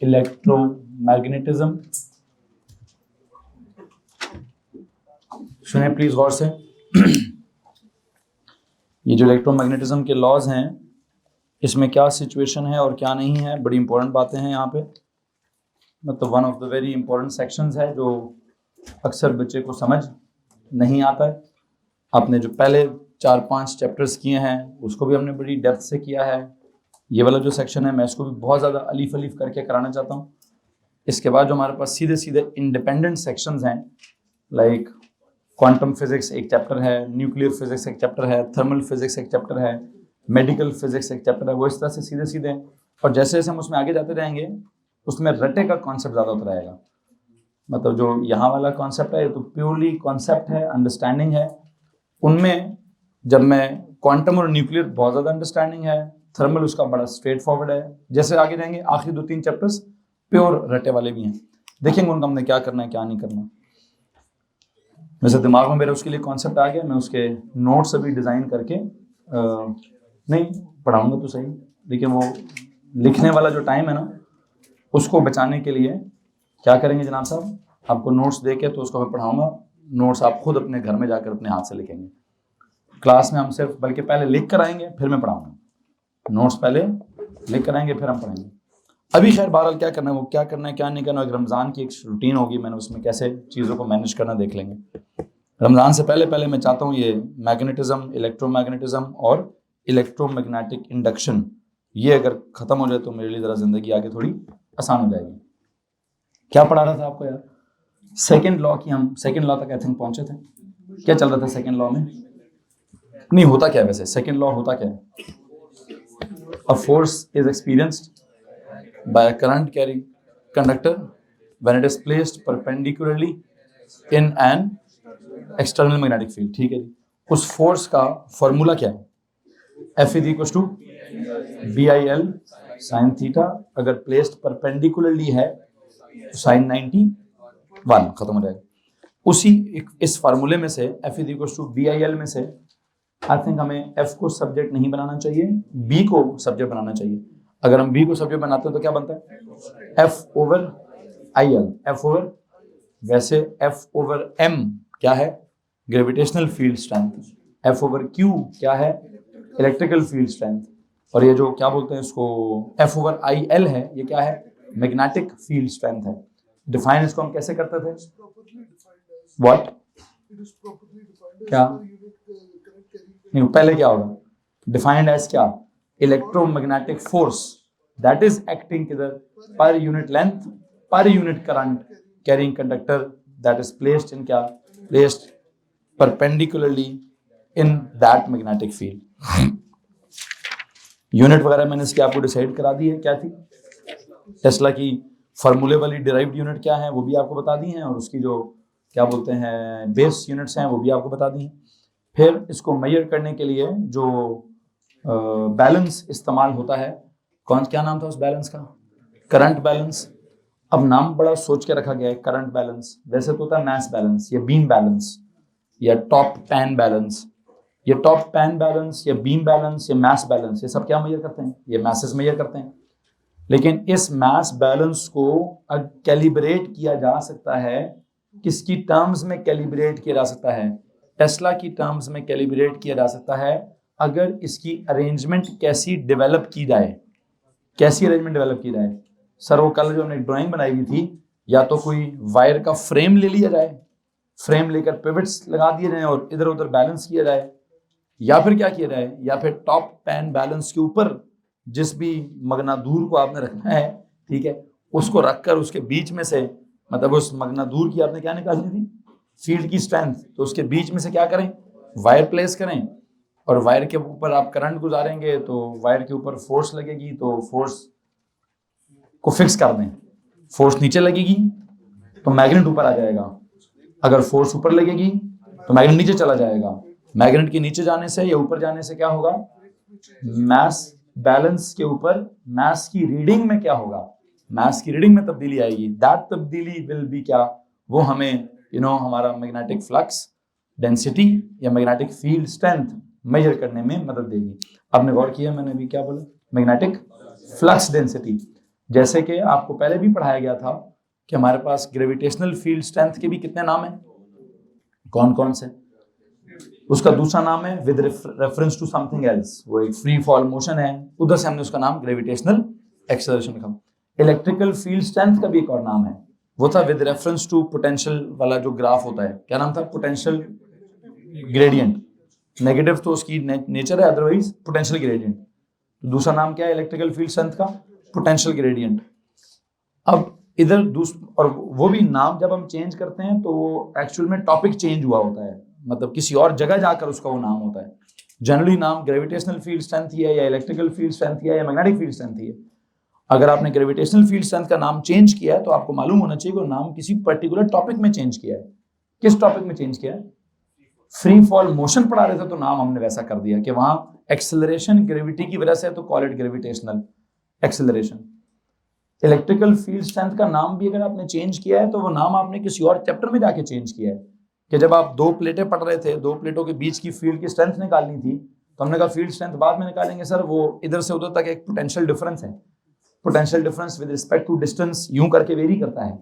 Electromagnetism. सुनिए please गौर से। ये जो इलेक्ट्रोमैग्नेटिज्म के लॉज हैं, इसमें क्या सिचुएशन है और क्या नहीं है, बड़ी इंपॉर्टेंट बातें हैं यहाँ पे। मतलब one of the very important sections है जो अक्सर बच्चे को समझ नहीं आता है। आपने जो पहले 4-5 चैप्टर्स किए हैं उसको भी हमने बड़ी डेप्थ से किया है। ये वाला जो सेक्शन है मैं इसको भी बहुत ज़्यादा अलीफ अलीफ करके कराना चाहता हूँ। इसके बाद जो हमारे पास सीधे सीधे इंडिपेंडेंट सेक्शंस हैं, लाइक क्वांटम फिजिक्स एक चैप्टर है, न्यूक्लियर फिजिक्स एक चैप्टर है, थर्मल फिजिक्स एक चैप्टर है, मेडिकल फिजिक्स एक चैप्टर है। वो इस तरह से सीधे सीधे, और जैसे जैसे हम उसमें आगे जाते रहेंगे उसमें रटे का कॉन्सेप्ट ज़्यादा होता रहेगा। मतलब जो यहाँ वाला कॉन्सेप्ट है ये तो प्योरली कॉन्सेप्ट है, अंडरस्टैंडिंग है। उनमें जब मैं क्वांटम और न्यूक्लियर बहुत ज़्यादा अंडरस्टैंडिंग है, थर्मल उसका बड़ा स्ट्रेट फॉरवर्ड है। जैसे आगे जाएंगे आखिरी 2-3 चैप्टर्स प्योर रटे वाले भी हैं, देखेंगे उनका हमने क्या करना है क्या नहीं करना। वैसे दिमाग में मेरे उसके लिए कॉन्सेप्ट आ गया, मैं उसके नोट्स अभी डिज़ाइन करके नहीं पढ़ाऊंगा तो सही, लेकिन वो लिखने वाला जो टाइम है ना उसको बचाने के लिए क्या करेंगे जनाब साहब, आपको नोट्स दे के तो उसको मैं पढ़ाऊंगा, नोट्स आप खुद अपने घर में जाकर अपने हाथ से लिखेंगे। क्लास में हम सिर्फ बल्कि पहले लिख कर आएंगे फिर मैं पढ़ाऊंगा, नोट्स पहले लिख कर आएंगे फिर हम पढ़ेंगे। अभी खैर बहरहाल क्या करना है वो क्या करना है क्या नहीं करना, एक रमज़ान की एक रूटीन होगी, मैंने उसमें कैसे चीज़ों को मैनेज करना देख लेंगे। रमज़ान से पहले मैं चाहता हूँ ये मैग्नेटिज्म, इलेक्ट्रोमैग्नेटिज्म और इलेक्ट्रोमैग्नेटिक इंडक्शन ये अगर ख़त्म हो जाए तो मेरे लिए ज़रा ज़िंदगी आगे थोड़ी आसान हो जाएगी। क्या पढ़ा रहा था आपको यार? सेकेंड लॉ की, हम सेकेंड लॉ तक आई थिंक पहुंचे थे। क्या चल रहा था सेकेंड लॉ में? नहीं होता क्या है वैसे सेकेंड लॉ होता क्या है? A force is experienced bye a current carrying conductor when it is placed perpendicularly in an external magnetic field. ठीक है जी, उस फोर्स का फॉर्मूला क्या है? F is equal to BIL sine theta, अगर प्लेस्ड परपेंडिकुलरली है तो साइन 90 खत्म हो जाएगा। उसी इस फार्मूले में से F is equal to BIL में से आई थिंक हमें F को सब्जेक्ट नहीं बनाना चाहिए, B को सब्जेक्ट बनाना चाहिए। अगर हम B को सब्जेक्ट बनाते हैं तो क्या बनता है? F over IL, F over, वैसे F ओवर M क्या है? Gravitational field strength. F over Q क्या है? Electrical field strength. और ये जो क्या बोलते हैं इसको F ओवर IL है, ये क्या है? मैग्नेटिक फील्ड स्ट्रेंथ है। डिफाइन इसको हम कैसे करते थे? व्हाट? क्या नहीं, पहले क्या होगा? डिफाइंड एज क्या? Electromagnetic force that is acting किधर? Per unit length per unit current carrying conductor that is placed in क्या? Placed perpendicularly in that magnetic field. Unit वगैरह मैंने इसकी आपको डिसाइड करा दी है, क्या थी? टेस्ला की फार्मूले वाली डिराइव्ड यूनिट क्या है वो भी आपको बता दी हैं, और उसकी जो क्या बोलते हैं बेस यूनिट्स हैं वो भी आपको बता दी हैं। फिर इसको मेजर करने के लिए जो बैलेंस इस्तेमाल होता है, क्या नाम था उस बैलेंस का? Current balance. अब नाम बड़ा सोच के रखा गया है करंट बैलेंस, वैसे तो होता है मैस बैलेंस या बीम बैलेंस या टॉप पैन बैलेंस। ये टॉप पैन बैलेंस या बीम बैलेंस या मैस बैलेंस, ये सब क्या मेजर करते हैं? ये मैसेस मेजर करते हैं। लेकिन इस मैस बैलेंस को कैलिब्रेट किया जा सकता है, किसकी टर्म्स में कैलिब्रेट किया जा सकता है? टेस्ला की टर्म्स में कैलिब्रेट किया जा सकता है अगर इसकी अरेंजमेंट कैसी डेवलप की जाए। कैसी अरेंजमेंट डेवलप की जाए? सर वो कल जो हमने ड्राइंग बनाई हुई थी, या तो कोई वायर का फ्रेम ले लिया जाए, फ्रेम लेकर पिवट्स लगा दिए जाए और इधर उधर बैलेंस किया जाए, या फिर क्या किया जाए, या फिर टॉप पैन बैलेंस के ऊपर जिस भी मगनादूर को आपने रखना है, ठीक है, उसको रखकर उसके बीच में से, मतलब उस मगनादूर की आपने क्या निकालनी थी? फील्ड की स्ट्रेंथ। तो उसके बीच में से क्या करें? वायर प्लेस करें, और वायर के ऊपर आप करंट गुजारेंगे तो वायर के ऊपर फोर्स लगेगी, तो फोर्स को फिक्स कर दें। फोर्स नीचे लगेगी तो मैग्नेट ऊपर आ जाएगा, अगर फोर्स ऊपर लगेगी तो मैग्नेट नीचे चला जाएगा। मैग्नेट के नीचे जाने से या ऊपर जाने से क्या होगा? मैस बैलेंस के ऊपर मैस की रीडिंग में क्या होगा? मैस की रीडिंग में तब्दीली आएगी। दैट तब्दीली विल बी क्या? वो हमें हमारा मैग्नेटिक फ्लक्स डेंसिटी या मैग्नेटिक फील्ड स्ट्रेंथ मेजर करने में मदद देगी। आपने गौर किया मैंने अभी क्या बोला? Magnetic flux density. जैसे कि आपको पहले भी पढ़ाया गया था कि हमारे पास ग्रेविटेशनल फील्ड स्ट्रेंथ के भी कितने नाम हैं, कौन कौन से? उसका दूसरा नाम है with reference to something else, वो एक फ्री फॉल मोशन है, उधर से हमने उसका नाम ग्रेविटेशनल एक्सेलरेशन रखा। इलेक्ट्रिकल फील्ड स्ट्रेंथ का भी एक और नाम है, वो था विद रेफरेंस टू पोटेंशियल वाला जो ग्राफ होता है, क्या नाम था? Potential gradient. नेगेटिव तो उसकी नेचर है, अदरवाइज पोटेंशियल ग्रेडियंट। दूसरा नाम क्या है इलेक्ट्रिकल फील्ड स्ट्रेंथ का? Potential gradient. अब इधर और वो भी नाम जब हम चेंज करते हैं तो वो एक्चुअल में टॉपिक चेंज हुआ होता है, मतलब किसी और जगह जाकर उसका वो नाम होता है। जनरली नाम ग्रेविटेशनल फील्ड स्ट्रेंथ ही है, या इलेक्ट्रिकल फील्ड स्ट्रेंथ ही है, या मैग्नेटिक फील्ड स्ट्रेंथ ही है। अगर आपने ग्रेविटेशनल फील्ड स्ट्रेंथ का नाम चेंज किया है तो आपको मालूम होना चाहिए कि नाम किसी पर्टिकुलर टॉपिक में चेंज किया है। किस टॉपिक में चेंज किया है? फ्री फॉल मोशन पढ़ा रहे थे तो नाम हमने वैसा कर दिया कि वहां एक्सेलरेशन ग्रेविटी की वजह से, तो call it gravitational acceleration. Electrical field strength का नाम भी अगर आपने चेंज किया है तो वो नाम आपने किसी और चैप्टर में जाके चेंज किया है, कि जब आप दो प्लेटें पढ़ रहे थे, दो प्लेटों के बीच की फील्ड की स्ट्रेंथ निकालनी थी, तो हमने कहा फील्ड स्ट्रेंथ बाद में निकालेंगे सर, वो इधर से उधर तक एक पोटेंशियल डिफरेंस है, potential difference with respect to distance यूं करके वेरी करता है,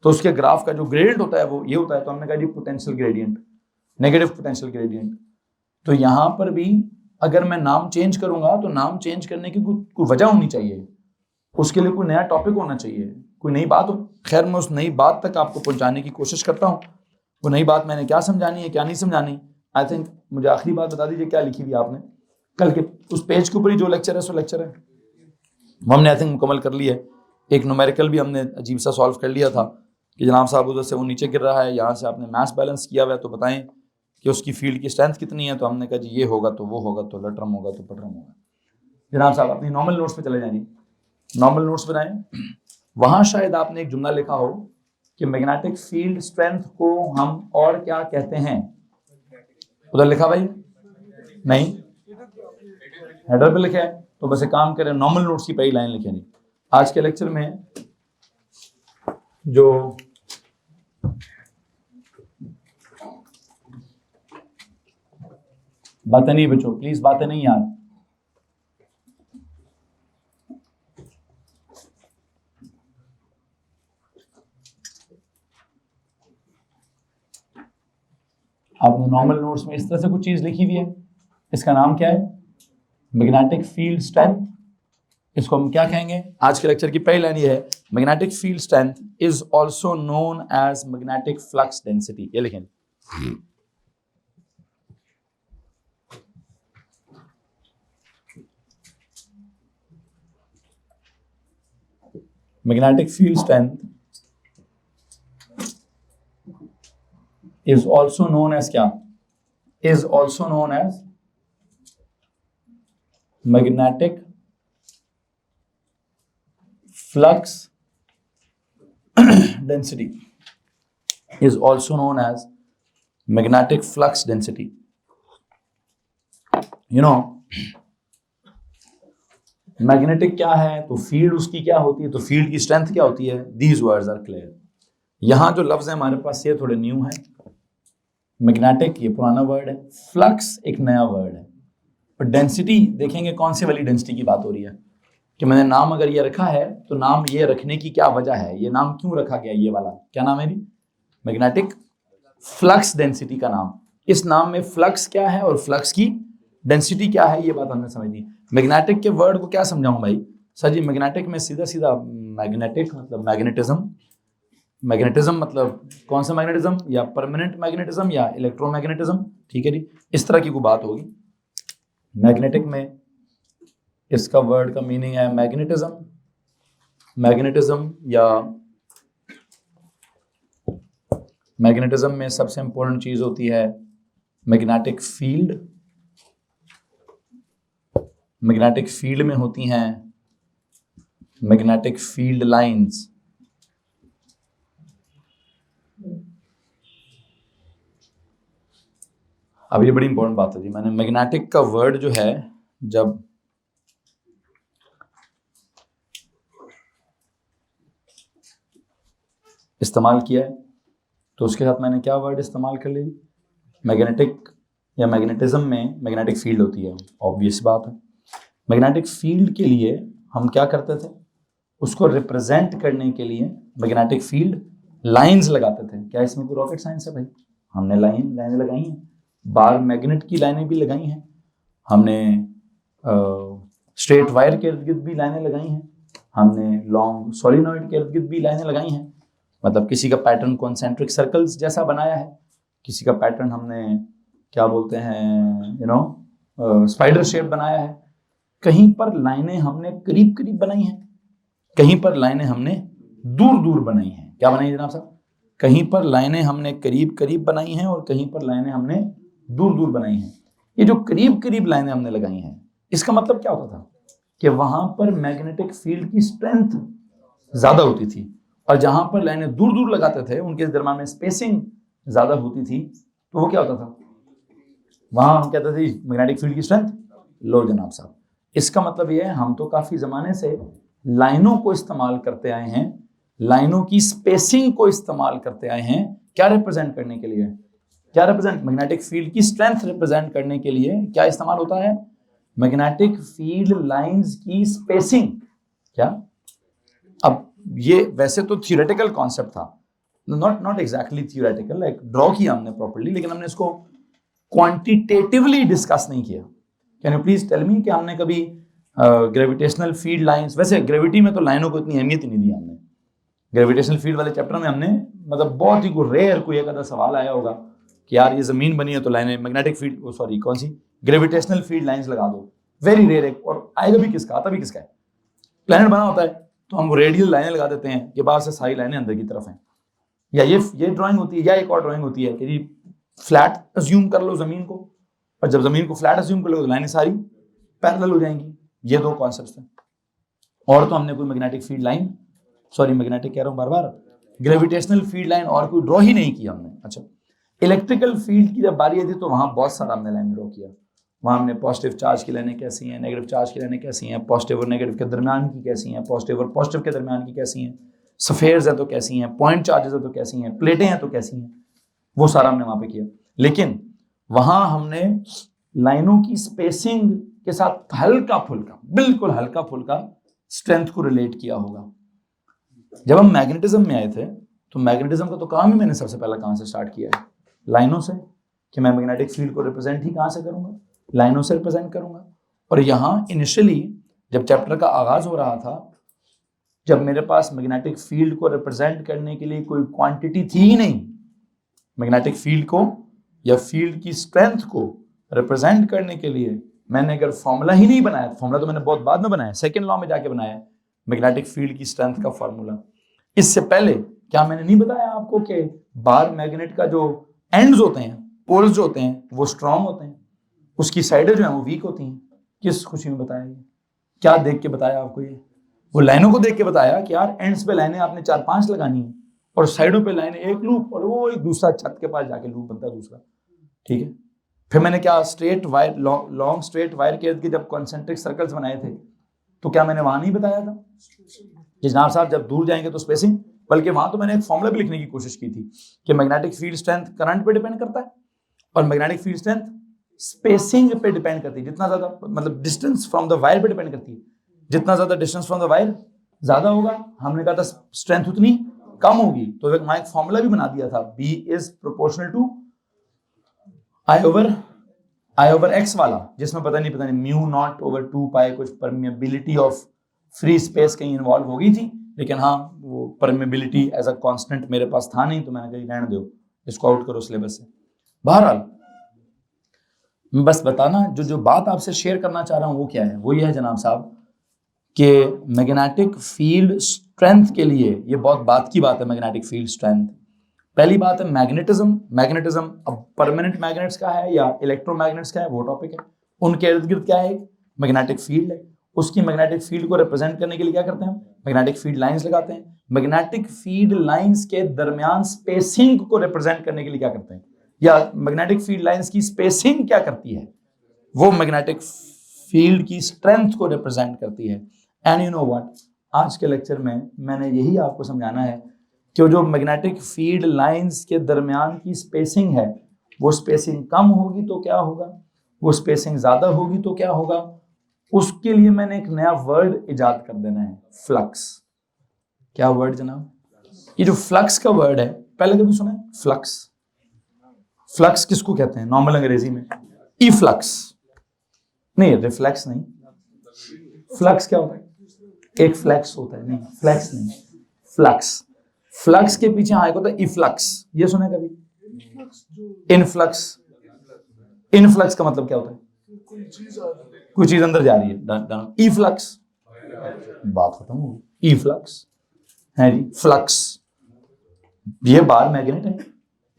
तो उसके ग्राफ का जो ग्रेडियंट होता है वो ये होता है, तो हमने कहा जी potential gradient, negative potential gradient. तो यहाँ पर भी अगर मैं नाम चेंज करूंगा तो नाम चेंज करने की कोई वजह होनी चाहिए, उसके लिए कोई नया टॉपिक होना चाहिए, कोई नई बात हो। खैर मैं उस नई बात तक आपको पहुंचाने की कोशिश करता हूँ। वो नई बात मैंने क्या समझानी है क्या नहीं समझानी, आई थिंक मुझे आखिरी बात बता दीजिए क्या लिखी हुई आपने कल के उस पेज के ऊपर ही, जो लेक्चर है सो लेक्चर है वो हमने आई थिंक मुकम्मल कर लिया है। एक न्यूमेरिकल भी हमने अजीब सा सॉल्व कर लिया था कि जनाब साहब उधर से वो नीचे गिर रहा है, यहाँ से आपने मास बैलेंस किया हुआ है, तो बताएं कि उसकी फील्ड की स्ट्रेंथ कितनी है, तो हमने कहा जी ये होगा तो वो होगा, तो लटरम होगा तो पटरम होगा। जनाब साहब अपनी नॉर्मल नोट्स पे चले जाएंगे, नॉर्मल नोट्स बनाएं, वहां शायद आपने एक जुमला लिखा हो कि मैग्नेटिक फील्ड स्ट्रेंथ को हम और क्या कहते हैं, उधर लिखा भाई नहीं, हेडर पे लिखा है, तो बस एक काम करें नॉर्मल नोट्स की पहली लाइन लिखें। आज के लेक्चर में जो बातें नहीं बच्चों, प्लीज बातें नहीं यार, आपने नॉर्मल नोट्स में इस तरह से कुछ चीज लिखी हुई है, इसका नाम क्या है? Magnetic field strength. इसको हम क्या कहेंगे? आज के लेक्चर की पहली लाइन ये है, magnetic field strength is also known as magnetic flux density. ये लिखें, magnetic field strength is also known as क्या? is also known as magnetic flux density, is also known as magnetic flux density. You know, magnetic क्या है तो field उसकी क्या होती है, तो फील्ड की स्ट्रेंथ क्या होती है। These words are clear. यहां जो लफ्ज है हमारे पास ये थोड़े न्यू है, मैग्नेटिक ये पुराना वर्ड है, फ्लक्स एक नया वर्ड है, और डेंसिटी देखेंगे कौन सी वाली डेंसिटी की बात हो रही है, कि मैंने नाम अगर ये रखा है तो नाम ये रखने की क्या वजह है, ये नाम क्यों रखा गया, ये वाला क्या नाम है भी, मैग्नेटिक फ्लक्स डेंसिटी का नाम। इस नाम में फ्लक्स क्या है और फ्लक्स की डेंसिटी क्या है, ये बात हमने समझनी। मैग्नेटिक के वर्ड को क्या समझाऊं भाई? सर जी मैग्नेटिक में सीधा सीधा मैग्नेटिक मतलब मैग्नेटिज्म, मैग्नेटिज्म मतलब कौन सा मैग्नेटिज्म, या परमानेंट मैग्नेटिज्म या इलेक्ट्रोमैग्नेटिज्म, ठीक है जी, इस तरह की कोई बात होगी। मैग्नेटिक में इसका वर्ड का मीनिंग है मैग्नेटिज्म, मैग्नेटिज्म या मैग्नेटिज्म में सबसे इंपॉर्टेंट चीज होती है मैग्नेटिक फील्ड। मैग्नेटिक फील्ड में होती हैं मैग्नेटिक फील्ड लाइंस। अब ये बड़ी इंपॉर्टेंट बात है जी, मैंने मैग्नेटिक का वर्ड जो है जब इस्तेमाल किया है तो उसके साथ मैंने क्या वर्ड इस्तेमाल कर ली, मैग्नेटिक या मैग्नेटिज्म में मैग्नेटिक फील्ड होती है, ऑब्वियस बात है। मैग्नेटिक फील्ड के लिए हम क्या करते थे, उसको रिप्रेजेंट करने के लिए मैग्नेटिक फील्ड लाइंस लगाते थे। क्या इसमें कोई रॉकेट साइंस है भाई? हमने लाइनें लगाई हैं, बार मैग्नेट की लाइनें भी लगाई हैं, हमने स्ट्रेट वायर के इर्द गिर्द भी लाइनें लगाई हैं, हमने लॉन्ग सोलिनॉइड के इर्द गिर्द भी लाइनें लगाई हैं। मतलब किसी का पैटर्न कॉन्सेंट्रिक सर्कल्स जैसा बनाया है, किसी का पैटर्न हमने क्या बोलते हैं स्पाइडर शेप बनाया है। कहीं पर लाइनें हमने करीब करीब बनाई हैं, कहीं पर लाइनें हमने दूर दूर बनाई हैं। क्या बनाई जनाब साहब? कहीं पर लाइनें हमने करीब करीब बनाई हैं और कहीं पर लाइनें हमने दूर दूर बनाई हैं। ये जो करीब करीब लाइनें हमने लगाई हैं, इसका मतलब क्या होता था कि वहां पर मैग्नेटिक फील्ड की स्ट्रेंथ ज्यादा होती थी, और जहां पर लाइनें दूर दूर लगाते थे उनके दरम्यान में स्पेसिंग ज्यादा होती थी, तो वो क्या होता था, वहां हम कहते थे मैग्नेटिक फील्ड की स्ट्रेंथ लो जनाब साहब। इसका मतलब ये है हम तो काफी जमाने से लाइनों को इस्तेमाल करते आए हैं, लाइनों की स्पेसिंग को इस्तेमाल करते आए हैं। क्या रिप्रेजेंट करने के लिए? क्या रिप्रेजेंट? मैग्नेटिक फील्ड की स्ट्रेंथ रिप्रेजेंट करने के लिए क्या इस्तेमाल होता है? मैग्नेटिक फील्ड लाइंस की स्पेसिंग। क्या? अब ये वैसे तो थियोरेटिकल कॉन्सेप्ट था, not exactly theoretical, like draw किया हमने प्रॉपर्ली, लेकिन हमने इसको क्वांटिटेटिवली डिस्कस नहीं किया। Can you please tell me कि हमने कभी ग्रेविटेशनल फील्ड लाइंस, वैसे ग्रेविटी में तो लाइनों को इतनी अहमियत ही नहीं दी हमने। ग्रेविटेशनल फील्ड वाले चैप्टर में हमने मतलब बहुत ही रेयर कोई एक आधा सवाल आया होगा कि यार ये जमीन बनी है तो लाइनें मैग्नेटिक फील्ड सॉरी कौन सी ग्रेविटेशनल फील्ड लाइंस लगा दो। वेरी रेयर एक, और आएगा भी किसका, आता भी किसका है। प्लेनेट बना होता है तो हम रेडियल लाइनें लगा देते हैं कि बाहर से सारी लाइनें अंदर की तरफ हैं। या ये ड्राइंग होती है, या एक और ड्राइंग होती है कि फ्लैट अज्यूम कर लो जमीन को, और जब जमीन को फ्लैट अज्यूम कर लो तो लाइनें सारी पैरेलल हो जाएंगी। ये दो कॉन्सेप्ट्स हैं। और तो हमने कोई magnetic field line, sorry magnetic कह रहा हूं बार बार, ग्रेविटेशनल फील्ड लाइन और कोई ड्रॉ ही नहीं किया हमने। अच्छा, इलेक्ट्रिकल फील्ड की जब बारी आई थी तो वहां बहुत सारा हमने लाइन ड्रॉ किया। वहां हमने पॉजिटिव चार्ज की लाइनें कैसी हैं, नेगेटिव चार्ज की लाइनें कैसी हैं, पॉजिटिव और नेगेटिव के दरमियान की कैसी हैं, पॉजिटिव और पॉजिटिव के दरमियान की कैसी हैं, सफेयर्स है तो कैसी हैं, पॉइंट चार्जेस है तो कैसी हैं, प्लेटें हैं तो कैसी हैं, वो सारा हमने वहां पे किया। लेकिन वहां हमने लाइनों की स्पेसिंग के साथ हल्का फुल्का, बिल्कुल हल्का फुल्का स्ट्रेंथ को रिलेट किया होगा। जब हम मैग्नेटिज्म में आए थे तो मैग्नेटिज्म का तो काम ही मैंने सबसे पहला कहां से स्टार्ट किया है? लाइनों से, कि मैं मैग्नेटिक फील्ड को रिप्रेजेंट ही कहां से करूंगा? लाइनों से रिप्रेजेंट करूंगा। और यहां इनिशियली जब चैप्टर का आगाज हो रहा था, जब मेरे पास मैग्नेटिक फील्ड को रिप्रेजेंट करने के लिए कोई क्वांटिटी थी ही नहीं, मैग्नेटिक फील्ड को या फील्ड की स्ट्रेंथ को रिप्रेजेंट करने के लिए मैंने अगर फॉर्मूला ही नहीं बनाया, फॉर्मूला तो मैंने बहुत बाद में बनाया, सेकेंड लॉ में जाके बनाया मैग्नेटिक फील्ड की स्ट्रेंथ का फॉर्मूला। इससे पहले क्या मैंने नहीं बताया आपको कि बार मैग्नेट का जो एंड्स होते हैं, पोल्स जो होते हैं, वो स्ट्रांग होते हैं, उसकी साइडें जो हैं वो वीक होती हैं। किस खुशी में बताया ये? क्या देख के बताया आपको ये? वो लाइनों को देख के बताया कि यार एंड्स पे लाइनें आपने 4-5 लगानी है और साइडों पे लाइनें एक लूप, और वो एक दूसरा छत के पास जाके लूप बनता है दूसरा। ठीक है, फिर मैंने क्या straight wire, long straight wire के इर्द गिर्द जब कॉन्सेंट्रिक सर्कल्स बनाए थे तो क्या मैंने वहां नहीं बताया था कि जनाब साहब जब दूर जाएंगे तो स्पेसिंग, बल्कि वहां तो मैंने एक फॉर्मूला भी लिखने की कोशिश की थी कि मैग्नेटिक फील्ड स्ट्रेंथ करंट पे डिपेंड करता है और मैग्नेटिक फील्ड स्ट्रेंथ स्पेसिंग पे डिपेंड करती है। जितना ज्यादा मतलब डिस्टेंस फ्रॉम द वायर पे डिपेंड करती है, जितना ज्यादा डिस्टेंस फ्रॉम द वायर ज्यादा होगा, हमने कहा था स्ट्रेंथ उतनी कम होगी। तो मैं एक फॉर्मूला भी बना दिया था, B is proportional to I over x वाला, जिसमें पता नहीं म्यू नॉट ओवर 2 पाई कुछ परमिएबिलिटी ऑफ फ्री स्पेस कहीं इन्वॉल्व हो गई थी, लेकिन हाँ वो परमिएबिलिटी एज अ कांस्टेंट मेरे पास था नहीं, तो मैंने कहा रहने दो, इसको आउट करो सिलेबस से। बहरहाल बस बताना जो बात आपसे शेयर करना चाह रहा हूं वो क्या है, वो ये है जनाब साहब कि मैग्नेटिक फील्ड स्ट्रेंथ के लिए, ये बहुत बात की बात है मैग्नेटिक फील्ड स्ट्रेंथ। पहली बात है मैग्नेटिज्म अब परमानेंट मैग्नेट्स का है या इलेक्ट्रोमैग्नेट्स का है वो टॉपिक है। उनके इर्द गिर्द क्या है? मैग्नेटिक फील्ड है। उसकी मैग्नेटिक फील्ड को रिप्रेजेंट करने के लिए क्या करते हैं? मैग्नेटिक फील्ड लाइंस लगाते हैं। मैग्नेटिक फील्ड लाइंस के दरमियान स्पेसिंग को रिप्रेजेंट करने के लिए क्या करते हैं, या मैग्नेटिक फील्ड लाइंस की स्पेसिंग क्या करती है? वो मैग्नेटिक फील्ड की स्ट्रेंथ को रिप्रेजेंट करती है। एंड यू नो व्हाट, आज के लेक्चर में मैंने यही आपको समझाना है कि जो मैग्नेटिक फील्ड लाइंस के दरमियान की स्पेसिंग है, वो स्पेसिंग कम होगी तो क्या होगा, वो स्पेसिंग ज्यादा होगी तो क्या होगा। उसके लिए मैंने एक नया वर्ड इजाद कर देना है, फ्लक्स। क्या वर्ड जनाब? ये जो फ्लक्स का वर्ड है, पहले कभी सुना है फ्लक्स? फ्लक्स किसको कहते हैं नॉर्मल अंग्रेजी में? ई फ्लक्स नहीं, रिफ्लेक्स नहीं। फ्लक्स क्या होता है? एक फ्लैक्स होता है, नहीं फ्लैक्स नहीं, फ्लक्स। फ्लक्स के पीछे हाँ एक होता है इफ्लक्स, ये सुना है कभी? इनफ्लक्स। इनफ्लक्स का मतलब क्या होता है? कोई चीज अंदर जा रही है। इफ्लक्स, बात खत्म हो गई। इफ्लक्स है जी। फ्लक्स, ये बार मैग्नेट है,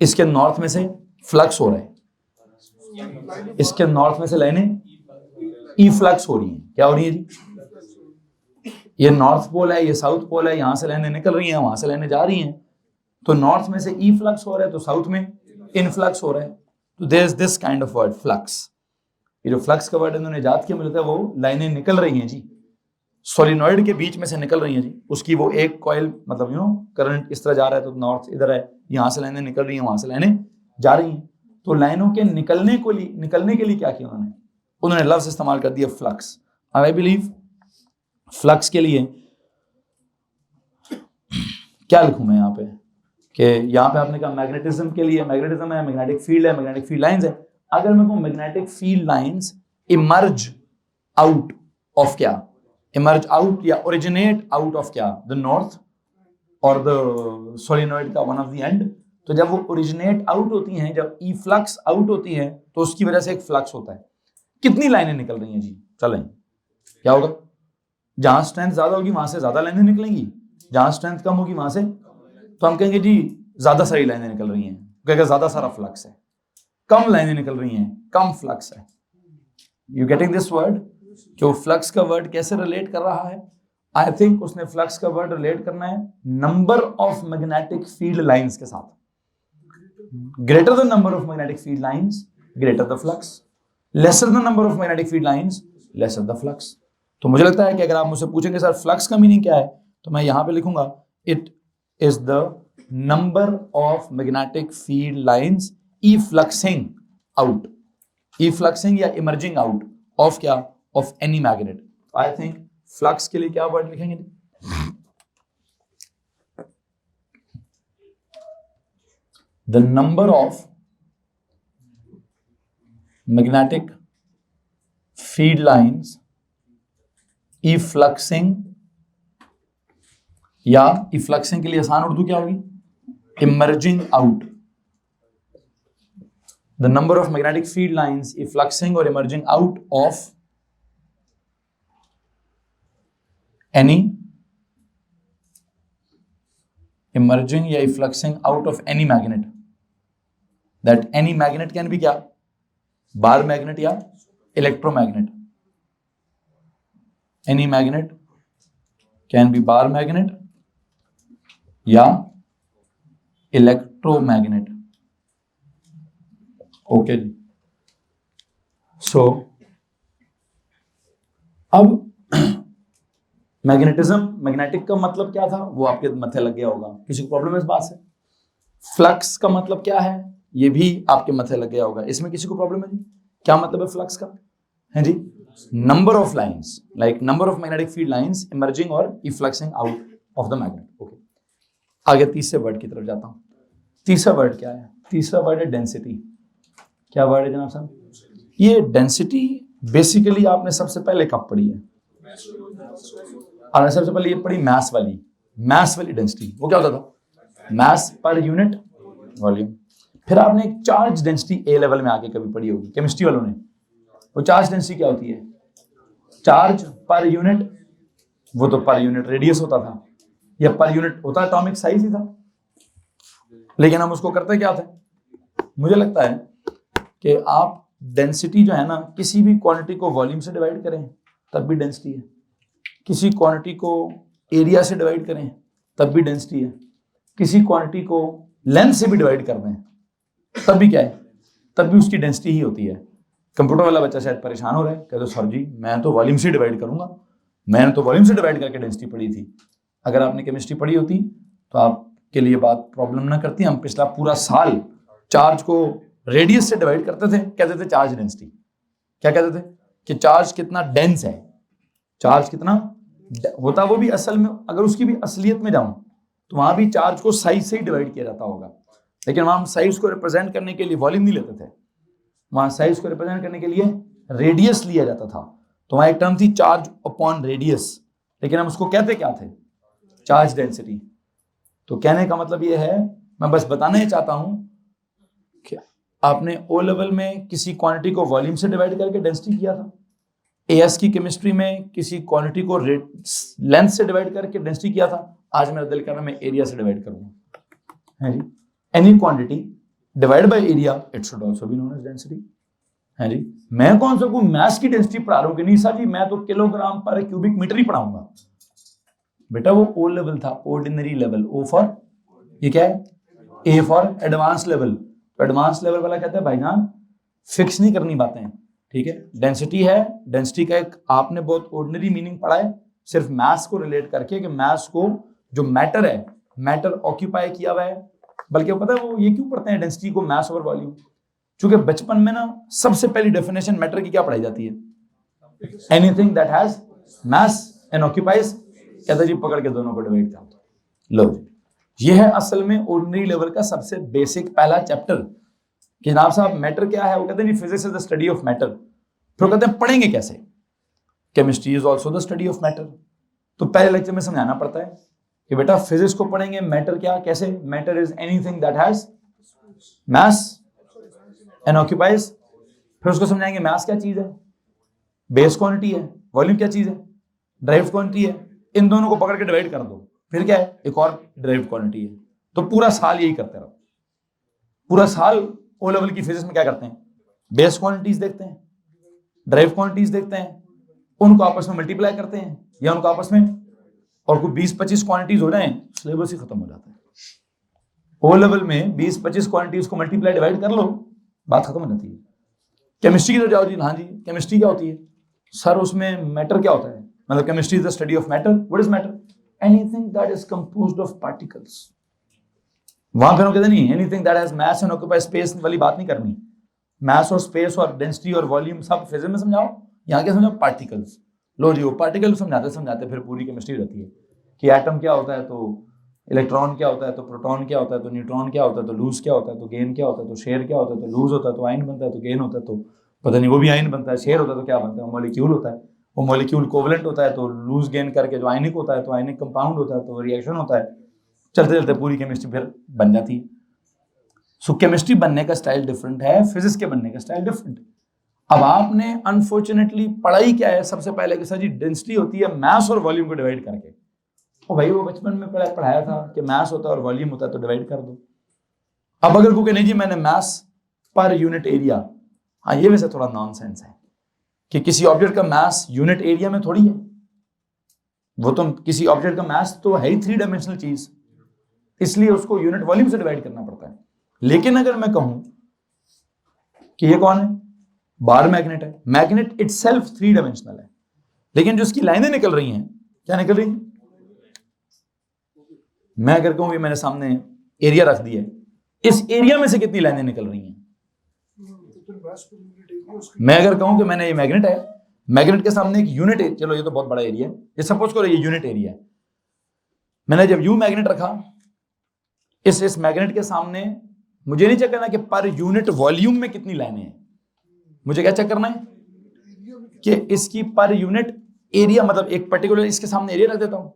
इसके नॉर्थ में से फ्लक्स हो रहा है, इसके नॉर्थ में से लाइनें ई फ्लक्स हो रही हैं। क्या हो रही है जी? ये नॉर्थ पोल है, ये साउथ पोल है, यहां से लाइनें निकल रही हैं, वहां से लाइनें जा रही हैं। तो नॉर्थ में से ई फ्लक्स हो रहा है, तो साउथ में इनफ्लक्स हो रहा है। तो there is this kind of word flux. ये जो फ्लक्स का वर्ड इन्होंने इजाद किया, मिलता है वो लाइनें निकल रही हैं जी, सोलिनॉइड के बीच में से निकल रही हैं जी। उसकी वो एक कॉइल, मतलब करंट इस तरह जा रहा है तो नॉर्थ इधर है, यहां से लाइनें निकल रही हैं, वहां से लाइनें जा रही हैं। तो लाइनों के निकलने के लिए क्या किया उन्होंने लफ्ज इस्तेमाल कर दिया फ्लक्स। आई बिलीव फ्लक्स के लिए क्या लिखूं मैं यहाँ पे, कि यहाँ पे आपने कहा मैग्नेटिज्म के लिए, मैग्नेटिज्म है, मैग्नेटिक फील्ड है, मैग्नेटिक फील्ड लाइंस है। अगर मैं कहूं magnetic field lines emerge out of क्या? इमर्ज आउट या ओरिजिनेट आउट ऑफ क्या? द नॉर्थ और द सोलिनॉइड का वन ऑफ द एंड। तो जब वो ओरिजिनेट आउट होती हैं, जब ई फ्लक्स आउट होती है, तो उसकी वजह से एक फ्लक्स होता है। कितनी लाइनें निकल रही हैं जी? चलें, क्या होगा? जहां स्ट्रेंथ ज्यादा होगी वहां से ज्यादा लाइनें निकलेंगी, जहां स्ट्रेंथ कम होगी वहां से, तो हम कहेंगे जी ज्यादा सारी लाइनें निकल रही हैं, क्योंकि ज्यादा सारा फ्लक्स है। कम लाइनें निकल रही हैं, कम फ्लक्स है। You getting this word? जो फ्लक्स का वर्ड कैसे रिलेट कर रहा है? आई थिंक उसने फ्लक्स का वर्ड रिलेट करना है number of magnetic field lines के साथ। Greater the number of magnetic field lines, greater the flux. Lesser the number of magnetic field lines, lesser the flux. तो मुझे लगता है कि अगर आप मुझसे पूछेंगे सर फ्लक्स का मीनिंग क्या है, तो मैं यहां पे लिखूंगा it is the number of magnetic field lines effluxing out, effluxing या इमर्जिंग आउट ऑफ क्या? Of any magnet. I think flux के लिए क्या वर्ड लिखेंगे? The number of magnetic field lines effluxing, या इफ्लक्सिंग के लिए आसान उर्दू क्या होगी? Emerging out. The number of magnetic field lines effluxing और emerging out of any, emerging या effluxing out of any magnet. That any magnet can be क्या? Bar magnet या electromagnet. Any magnet can be bar magnet या electromagnet. Okay जी। So अब magnetism, magnetic का मतलब क्या था वो आपके मथे लग गया होगा। किसी को प्रॉब्लम है इस बात से? फ्लक्स का मतलब क्या है ये भी आपके मथे लग गया होगा। इसमें किसी को प्रॉब्लम है जी? क्या मतलब है फ्लक्स का? है जी, number of lines, like number of magnetic field lines emerging और effluxing out of the magnet. Okay, आगे तीसरे वर्ड की तरफ जाता हूं। तीसरा वर्ड क्या है? तीसरा वर्ड है डेंसिटी। क्या वर्ड है जनाब साहब? ये डेंसिटी बेसिकली आपने सबसे पहले कब पढ़ी है? और सबसे पहले ये पढ़ी मैस वाली डेंसिटी। वो क्या होता था? Mess per unit volume. फिर आपने एक चार्ज डेंसिटी ए लेवल में आके कभी पढ़ी होगी केमिस्ट्री वालों ने। वो चार्ज डेंसिटी क्या होती है? चार्ज पर यूनिट, वो तो पर यूनिट रेडियस होता था, या पर यूनिट होता एटॉमिक साइज ही था, लेकिन हम उसको करते क्या थे? मुझे लगता है कि आप डेंसिटी जो है ना, किसी भी क्वांटिटी को वॉल्यूम से डिवाइड करें तब भी डेंसिटी है, किसी क्वांटिटी को एरिया से डिवाइड करें तब भी डेंसिटी है, किसी क्वांटिटी को लेंथ से भी डिवाइड कर दें तब भी क्या है? तब भी उसकी डेंसिटी ही होती है। कंप्यूटर वाला बच्चा शायद परेशान हो रहा है, कहते सर जी मैं तो वॉल्यूम से डिवाइड करूंगा, मैंने तो वॉल्यूम से डिवाइड करके डेंसिटी पढ़ी थी। अगर आपने केमिस्ट्री पढ़ी होती तो आपके लिए बात प्रॉब्लम ना करती। हम पिछला पूरा साल चार्ज को रेडियस से डिवाइड करते थे, कहते थे चार्ज डेंसिटी। क्या कहते थे? कि चार्ज कितना डेंस है, चार्ज कितना होता वो भी असल में, अगर उसकी भी असलियत में जाऊं तो वहां भी चार्ज को साइज से ही डिवाइड किया जाता होगा, लेकिन वहां हम साइज को रिप्रेजेंट करने के लिए वॉल्यूम नहीं लेते थे, वहां साइज को रिप्रेजेंट करने के लिए रेडियस लिया जाता था। तो वहां एक टर्म थी चार्ज अपॉन रेडियस, लेकिन हम उसको कहते क्या थे, चार्ज डेंसिटी। तो कहने का मतलब ये है, मैं बस बताना ही चाहता हूं कि आपने ओ लेवल में किसी क्वांटिटी को वॉल्यूम से डिवाइड करके डेंसिटी किया था, एएस की केमिस्ट्री में किसी क्वांटिटी को लेंथ से डिवाइड करके डेंसिटी किया था, आज मेरा दिल कर रहा है मैं एरिया से डिवाइड करूंगा, है जी। Any quantity divide by area it should also be known as density, है जी। मैं कौन सा को मास की डेंसिटी पढ़ा रहा हूं कि नहीं सर जी, मैं तो किलोग्राम पर क्यूबिक मीटर ही पढ़ाऊंगा। बेटा वो ओ लेवल था, ऑर्डिनरी लेवल। ओ फॉर ये क्या है, ए फॉर एडवांस लेवल। तो एडवांस लेवल वाला कहता है भाईजान फिक्स नहीं करनी बातें, ठीक है। डेंसिटी है, डेंसिटी का एक आपने बहुत ऑर्डिनरी मीनिंग पढ़ा है, सिर्फ मास को रिलेट करके कि मास को जो मैटर है, मैटर ऑक्यूपाई किया हुआ है। बल्कि पता है वो ये क्यों पढ़ते हैं डेंसिटी को, मास ओवर वॉल्यूम, क्योंकि बचपन में ना सबसे पहली डेफिनेशन मैटर की क्या पढ़ाई जाती है, anything that has mass and occupies, कहता जी पकड़ के दोनों को डिवाइड कर दो। लो जी, ये है असल में ऑर्डिनरी लेवल का सबसे बेसिक पहला चैप्टर कि जनाब साहब मैटर क्या है। वो कहते हैं physics is the study of matter. फिर कहते हैं पढ़ेंगे कैसे, chemistry is also the study of matter. तो पहले लेक्चर में समझाना पड़ता है कि बेटा फिजिक्स को पढ़ेंगे, मैटर क्या, कैसे, matter is anything that has mass and occupies. फिर उसको समझाएंगे मास क्या चीज है, बेस क्वांटिटी है, वॉल्यूम क्या चीज है, ड्राइव्ड क्वांटिटी है। इन दोनों को पकड़ के डिवाइड कर दो, फिर क्या है, एक और ड्राइव्ड क्वांटिटी है। तो पूरा साल यही करते रहो। पूरा साल ओ लेवल की फिजिक्स में क्या करते हैं, बेस क्वांटिटीज देखते हैं, ड्राइव क्वांटिटीज देखते हैं, उनको आपस में मल्टीप्लाई करते हैं या उनको आपस में, और कोई 20-25 क्वांटिटीज हो जाए सिलेबस ही खत्म हो जाता है। ओ लेवल में 20-25 क्वांटिटीज को मल्टीप्लाई डिवाइड कर लो, बात खत्म हो जाती है। केमिस्ट्री की तरफ जाओ जी, हाँ जी केमिस्ट्री क्या होती है सर, उसमें मैटर क्या होता है, मतलब chemistry is the study of matter. What is matter, anything that is composed of particles. वहां फिर हम कहते नहीं anything that has mass and occupy space वाली बात नहीं करनी। मास और स्पेस और डेंसिटी और वॉल्यूम सब फिजिक्स में समझाओ, यहाँ क्या समझाओ, पार्टिकल्स। लो जी वो पार्टिकल समझाते समझाते फिर पूरी केमिस्ट्री रहती है कि एटम क्या होता है, तो इलेक्ट्रॉन क्या होता है, तो प्रोटॉन क्या होता है, तो न्यूट्रॉन क्या होता है, तो लूज क्या होता है, तो गेन क्या होता है, तो शेयर क्या होता है, तो लूज होता है तो आयन बनता है, तो गेन होता है तो पता नहीं वो भी आयन बनता है, शेयर होता है तो क्या बनता है, वो मॉलिक्यूल होता है, वो मॉलिक्यूल कोवलेंट होता है तो लूज गेन करके जो आयनिक होता है तो आयनिक कंपाउंड होता है तो रिएक्शन होता है। चलते चलते पूरी केमिस्ट्री फिर बन जाती है। सो केमिस्ट्री बनने का स्टाइल डिफरेंट है, फिजिक्स के बनने का स्टाइल डिफरेंट। अब आपने अनफॉर्चुनेटली पढ़ाई क्या है, सबसे पहले कि सर जी डेंसिटी होती है मास और वॉल्यूम को डिवाइड करके। ओ भाई वो बचपन में पढ़ाया था कि मास होता है और वॉल्यूम होता है तो डिवाइड कर दो। अब अगर कोई नहीं जी मैंने मास पर यूनिट एरिया, हाँ ये वैसे थोड़ा नॉनसेंस है कि किसी ऑब्जेक्ट का मास यूनिट एरिया में थोड़ी है, वो तो किसी ऑब्जेक्ट का मास तो है ही 3 डायमेंशनल चीज, इसलिए उसको यूनिट वॉल्यूम से डिवाइड करना पड़ता है। लेकिन अगर मैं कहूं कि ये कौन है, बार मैग्नेट है, मैग्नेट इटसेल्फ 3 डायमेंशनल है, लेकिन जो इसकी लाइनें निकल रही हैं क्या निकल रही हैं, मैं अगर कहूं कि मैंने सामने एरिया रख दिया है, इस एरिया में से कितनी लाइनें निकल रही हैं। मैं अगर कहूं कि मैंने ये मैग्नेट है, मैग्नेट के सामने एक यूनिट है, चलो ये तो बहुत बड़ा एरिया है, ये सपोज करो ये यूनिट एरिया है, मैंने जब यू मैग्नेट रखा, इस मैग्नेट के सामने मुझे नहीं चेक करना कि पर यूनिट वॉल्यूम में कितनी लाइनें हैं, मुझे क्या चेक करना है कि इसकी पर यूनिट एरिया, मतलब एक पर्टिकुलर इसके सामने एरिया रख देता हूं,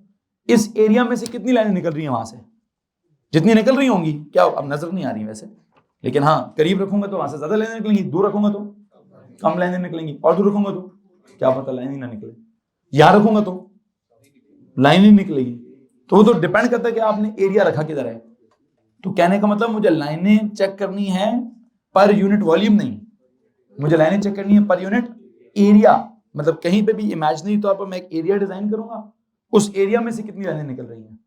इस एरिया में से कितनी लाइनें निकल रही हैं, वहां से जितनी निकल रही होंगी, क्या अब नजर नहीं आ रही वैसे, लेकिन हाँ करीब रखूंगा तो वहां से ज्यादा लाइनें निकलेंगी, दूर रखूंगा तो कम लाइनें निकलेंगी, और दूर रखूंगा तो क्या पता लाइन ही ना निकले, यहां रखूंगा तो लाइन ही निकलेगी। तो वो तो डिपेंड करता है कि आपने एरिया रखा किधर है। तो कहने का मतलब मुझे लाइनें चेक करनी है पर यूनिट वॉल्यूम नहीं, मुझे लाइनें चेक करनी है पर यूनिट एरिया। मतलब कहीं पे भी इमेजिनरी तौर पर मैं एक एरिया डिजाइन करूंगा, उस एरिया में से कितनी लाइनें निकल रही हैं,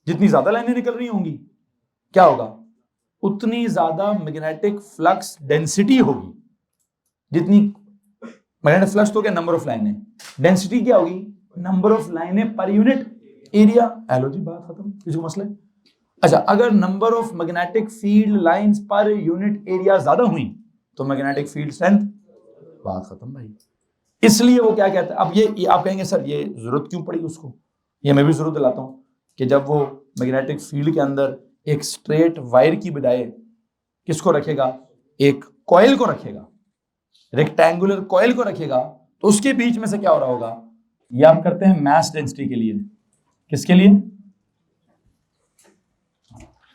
जितनी ज्यादा लाइनें निकल रही होंगी क्या होगा, उतनी ज्यादा मैग्नेटिक फ्लक्स डेंसिटी होगी। जितनी मैग्नेटिक फ्लक्स तो क्या, नंबर ऑफ लाइनें, डेंसिटी क्या होगी, नंबर ऑफ लाइनें पर यूनिट एरिया। एलो जी बात खत्म, किसी को मसला है। अच्छा अगर number of magnetic field lines per unit area ज्यादा हुई तो मैग्नेटिक फील्ड स्ट्रेंथ, बात खत्म भाई। इसलिए वो क्या कहता है, अब ये आप कहेंगे सर ये जरूरत क्यों पड़ी उसको, ये मैं भी जरूरत दिलाता हूं कि जब वो मैग्नेटिक फील्ड के अंदर एक स्ट्रेट वायर की बजाय किसको रखेगा, एक कॉइल को रखेगा, रेक्टेंगुलर कॉइल को रखेगा, तो उसके बीच में से क्या हो रहा होगा, ये आप करते हैं मास डेंसिटी के लिए, किसके लिए,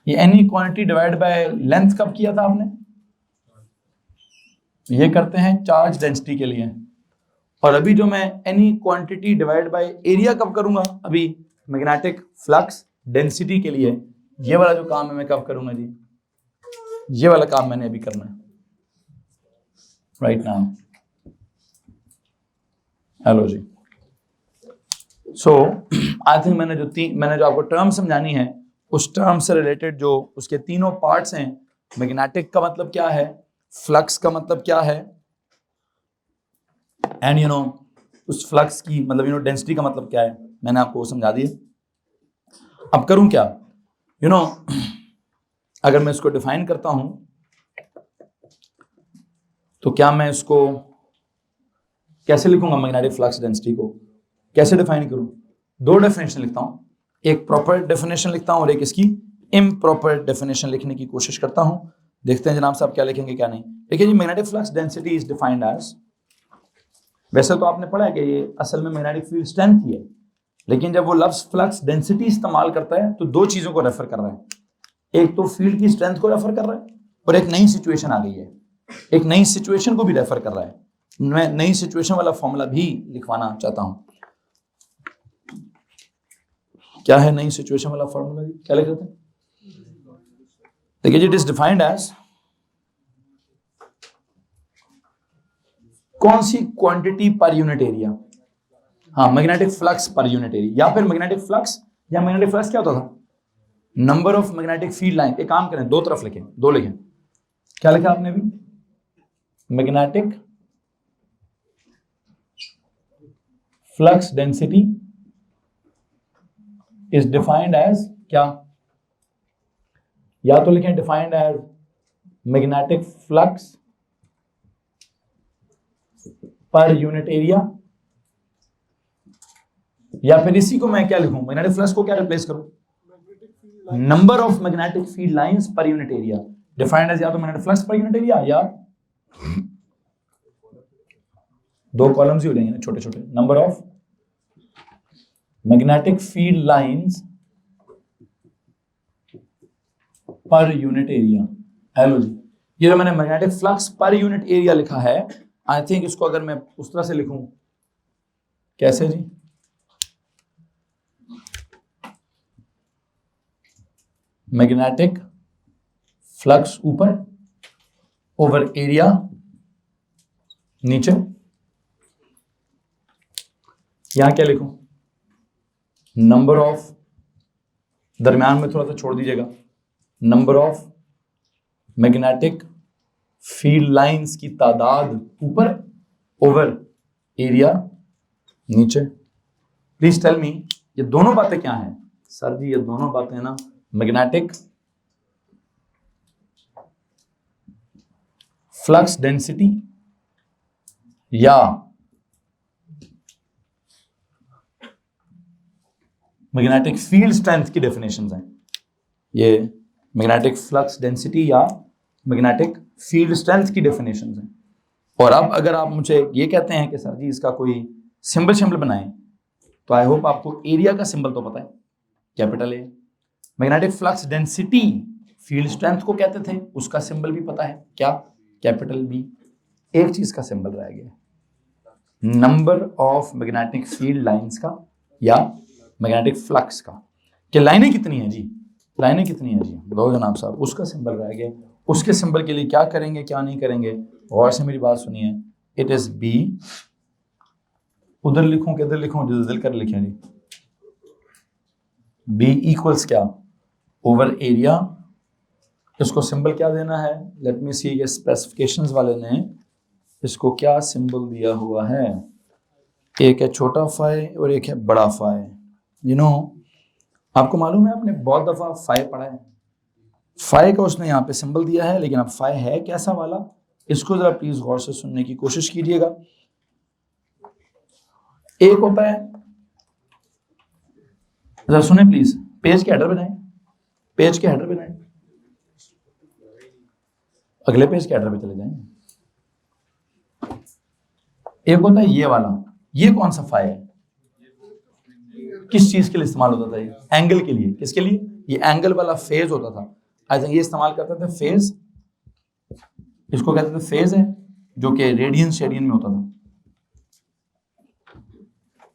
ये any quantity divide by length कब किया था आपने, ये करते हैं चार्ज डेंसिटी के लिए। और अभी जो मैं any quantity divide by area कब करूंगा, अभी मैग्नेटिक फ्लक्स डेंसिटी के लिए, ये वाला जो काम है मैं कब करूंगा जी, ये वाला काम मैंने अभी करना है राइट नाउ। हेलो जी, सो आई थिंक मैंने जो आपको टर्म समझानी है, उस टर्म से रिलेटेड जो उसके तीनों पार्ट्स हैं, मैग्नेटिक का मतलब क्या है, फ्लक्स का मतलब क्या है, एंड यू नो उस फ्लक्स की मतलब डेंसिटी का मतलब क्या है, मैंने आपको समझा दिया। अब करूं क्या, अगर मैं इसको डिफाइन करता हूं तो क्या मैं इसको कैसे लिखूंगा, मैग्नेटिक फ्लक्स डेंसिटी को कैसे डिफाइन करूं, दो डेफिनेशन लिखता हूं, एक प्रॉपर डेफिनेशन लिखता हूं और एक इसकी इम्प्रॉपर डेफिनेशन लिखने की कोशिश करता हूं। देखते हैं जनाब साहब क्या लिखेंगे क्या नहीं। देखिए जी, magnetic flux density is defined as, वैसे तो आपने पढ़ा है कि ये असल में मैग्नेटिक फील्ड स्ट्रेंथ ही है, लेकिन जब वो लफ्ज फ्लक्स डेंसिटी इस्तेमाल करता है तो दो चीजों को रेफर कर रहा है, एक तो फील्ड की स्ट्रेंथ को रेफर कर रहा है और एक नई सिचुएशन आ गई है, एक नई सिचुएशन को भी रेफर कर रहा है। मैं नई सिचुएशन वाला फॉर्मूला भी लिखवाना चाहता हूं। क्या है नई सिचुएशन वाला फॉर्मूला जी, क्या लिख रहे थे, देखिए जी, इट इज डिफाइंड एज कौन सी क्वांटिटी पर यूनिट एरिया, हाँ magnetic flux per unit area, या फिर मैग्नेटिक फ्लक्स, या मैग्नेटिक फ्लक्स क्या होता था, number of magnetic field line. एक काम करें, दो तरफ लिखें, दो लिखें, क्या लिखा आपने भी, magnetic flux density is defined as क्या, या तो लिखें defined as magnetic flux per unit area, या फिर इसी को मैं क्या लिखूं, मैग्नेटिक फ्लक्स को क्या रिप्लेस करूं, number of magnetic field lines per unit area, defined as या तो magnetic flux per unit area, या दो कॉलम्स ही हो जाएंगे ना छोटे छोटे, number of magnetic field lines per unit area. Hello जी, ये जो मैंने magnetic flux per unit area लिखा है, आई थिंक इसको अगर मैं उस तरह से लिखूं, कैसे जी, मैग्नेटिक फ्लक्स ऊपर ओवर एरिया नीचे, यहां क्या लिखूं, नंबर ऑफ, दरमियान में थोड़ा सा छोड़ दीजिएगा, number of magnetic field lines की तादाद ऊपर ओवर एरिया नीचे। प्लीज टेल मी, ये दोनों बातें क्या हैं सर जी, ये दोनों बातें ना मैग्नेटिक फ्लक्स डेंसिटी या मैग्नेटिक फील्ड स्ट्रेंथ की डेफिनेशंस हैं। ये मैग्नेटिक फ्लक्स डेंसिटी या मैग्नेटिक फील्ड स्ट्रेंथ की डेफिनेशंस हैं। और अब अगर आप मुझे ये कहते हैं कि सर जी इसका कोई सिंबल बनाएं, तो आई होप आपको एरिया का सिंबल तो पता है, capital A. Magnetic flux density field strength को कहते थे, उसका सिंबल भी पता है, क्या, कैपिटल बी। एक चीज का सिंबल रह गया, number of magnetic field lines का या मैग्नेटिक फ्लक्स का, कि लाइनें कितनी है जी, लाइनें कितनी है जी, बताओ जनाब साहब, उसका सिंबल रह गया। उसके सिंबल के लिए क्या करेंगे क्या नहीं करेंगे, और से मेरी बात सुनिए, इट इज बी, उधर लिखूं कि इधर लिखूं, दिल कर लिखें जी, बी इक्वल्स क्या, ओवर एरिया। इसको सिंबल क्या देना है, लेट मी सी, ये स्पेसिफिकेशंस वाले ने इसको क्या सिंबल दिया हुआ है, एक है छोटा फाई और एक है बड़ा फाई। यू नो आपको मालूम है, आपने बहुत दफा फाई पढ़ा है, फाई का उसने यहाँ पे सिंबल दिया है, लेकिन अब फाई है कैसा वाला, इसको जरा प्लीज गौर से सुनने की कोशिश कीजिएगा। एक होता है, जरा सुने प्लीज, पेज के हेडर बनाए, पेज के हेडर बनाए, अगले पेज के हेडर पे चले जाएंगे। एक होता है ये वाला, ये कौन सा फाई है, किस चीज के लिए इस्तेमाल होता था ये? एंगल के लिए। किसके लिए? ये एंगल वाला फेज होता था। आई थिंक ये इस्तेमाल करते थे फेज, इसको कहते थे फेज है, जो कि रेडियन शेडियन में होता था।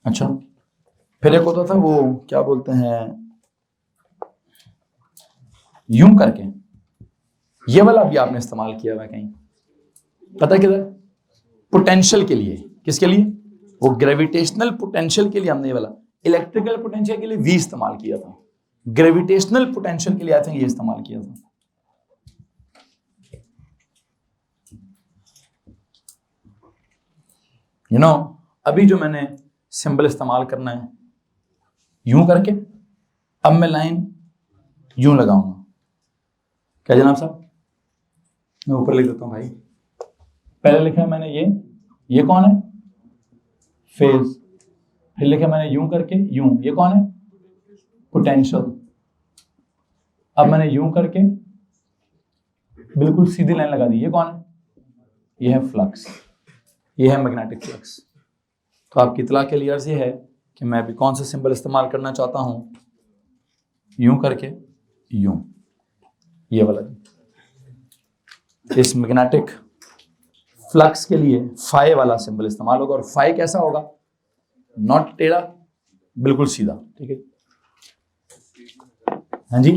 अच्छा, फिर एक होता था वो क्या बोलते हैं, यूं करके, ये वाला भी आपने इस्तेमाल किया हुआ है कहीं, पता है किधर? पोटेंशियल के लिए। किसके लिए? वो ग्रेविटेशनल पोटेंशियल के लिए हमने ये वाला, इलेक्ट्रिकल पोटेंशियल के लिए वी इस्तेमाल किया था, ग्रेविटेशनल पोटेंशियल के लिए आई थिंक ये इस्तेमाल किया था। यू नो, अभी जो मैंने सिंबल इस्तेमाल करना है यूं करके, अब मैं लाइन यूं लगाऊंगा। क्या जनाब साहब? मैं ऊपर लिख देता हूं भाई। पहले लिखा है मैंने ये कौन है? फेज। फिर लिखा मैंने यूं करके, यूं, ये कौन है? पोटेंशियल। अब मैंने यूं करके बिल्कुल सीधी लाइन लगा दी, ये कौन है? ये है फ्लक्स, ये है मैग्नेटिक फ्लक्स। तो आपकी इतला के लिए अर्ज ये है कि मैं अभी कौन सा सिंबल इस्तेमाल करना चाहता हूं, यूं करके, यूं, ये वाला। इस मैग्नेटिक फ्लक्स के लिए फाई वाला सिंबल इस्तेमाल होगा, और फाई कैसा होगा? नॉट टेढ़ा, बिल्कुल सीधा। ठीक है, हाँ जी।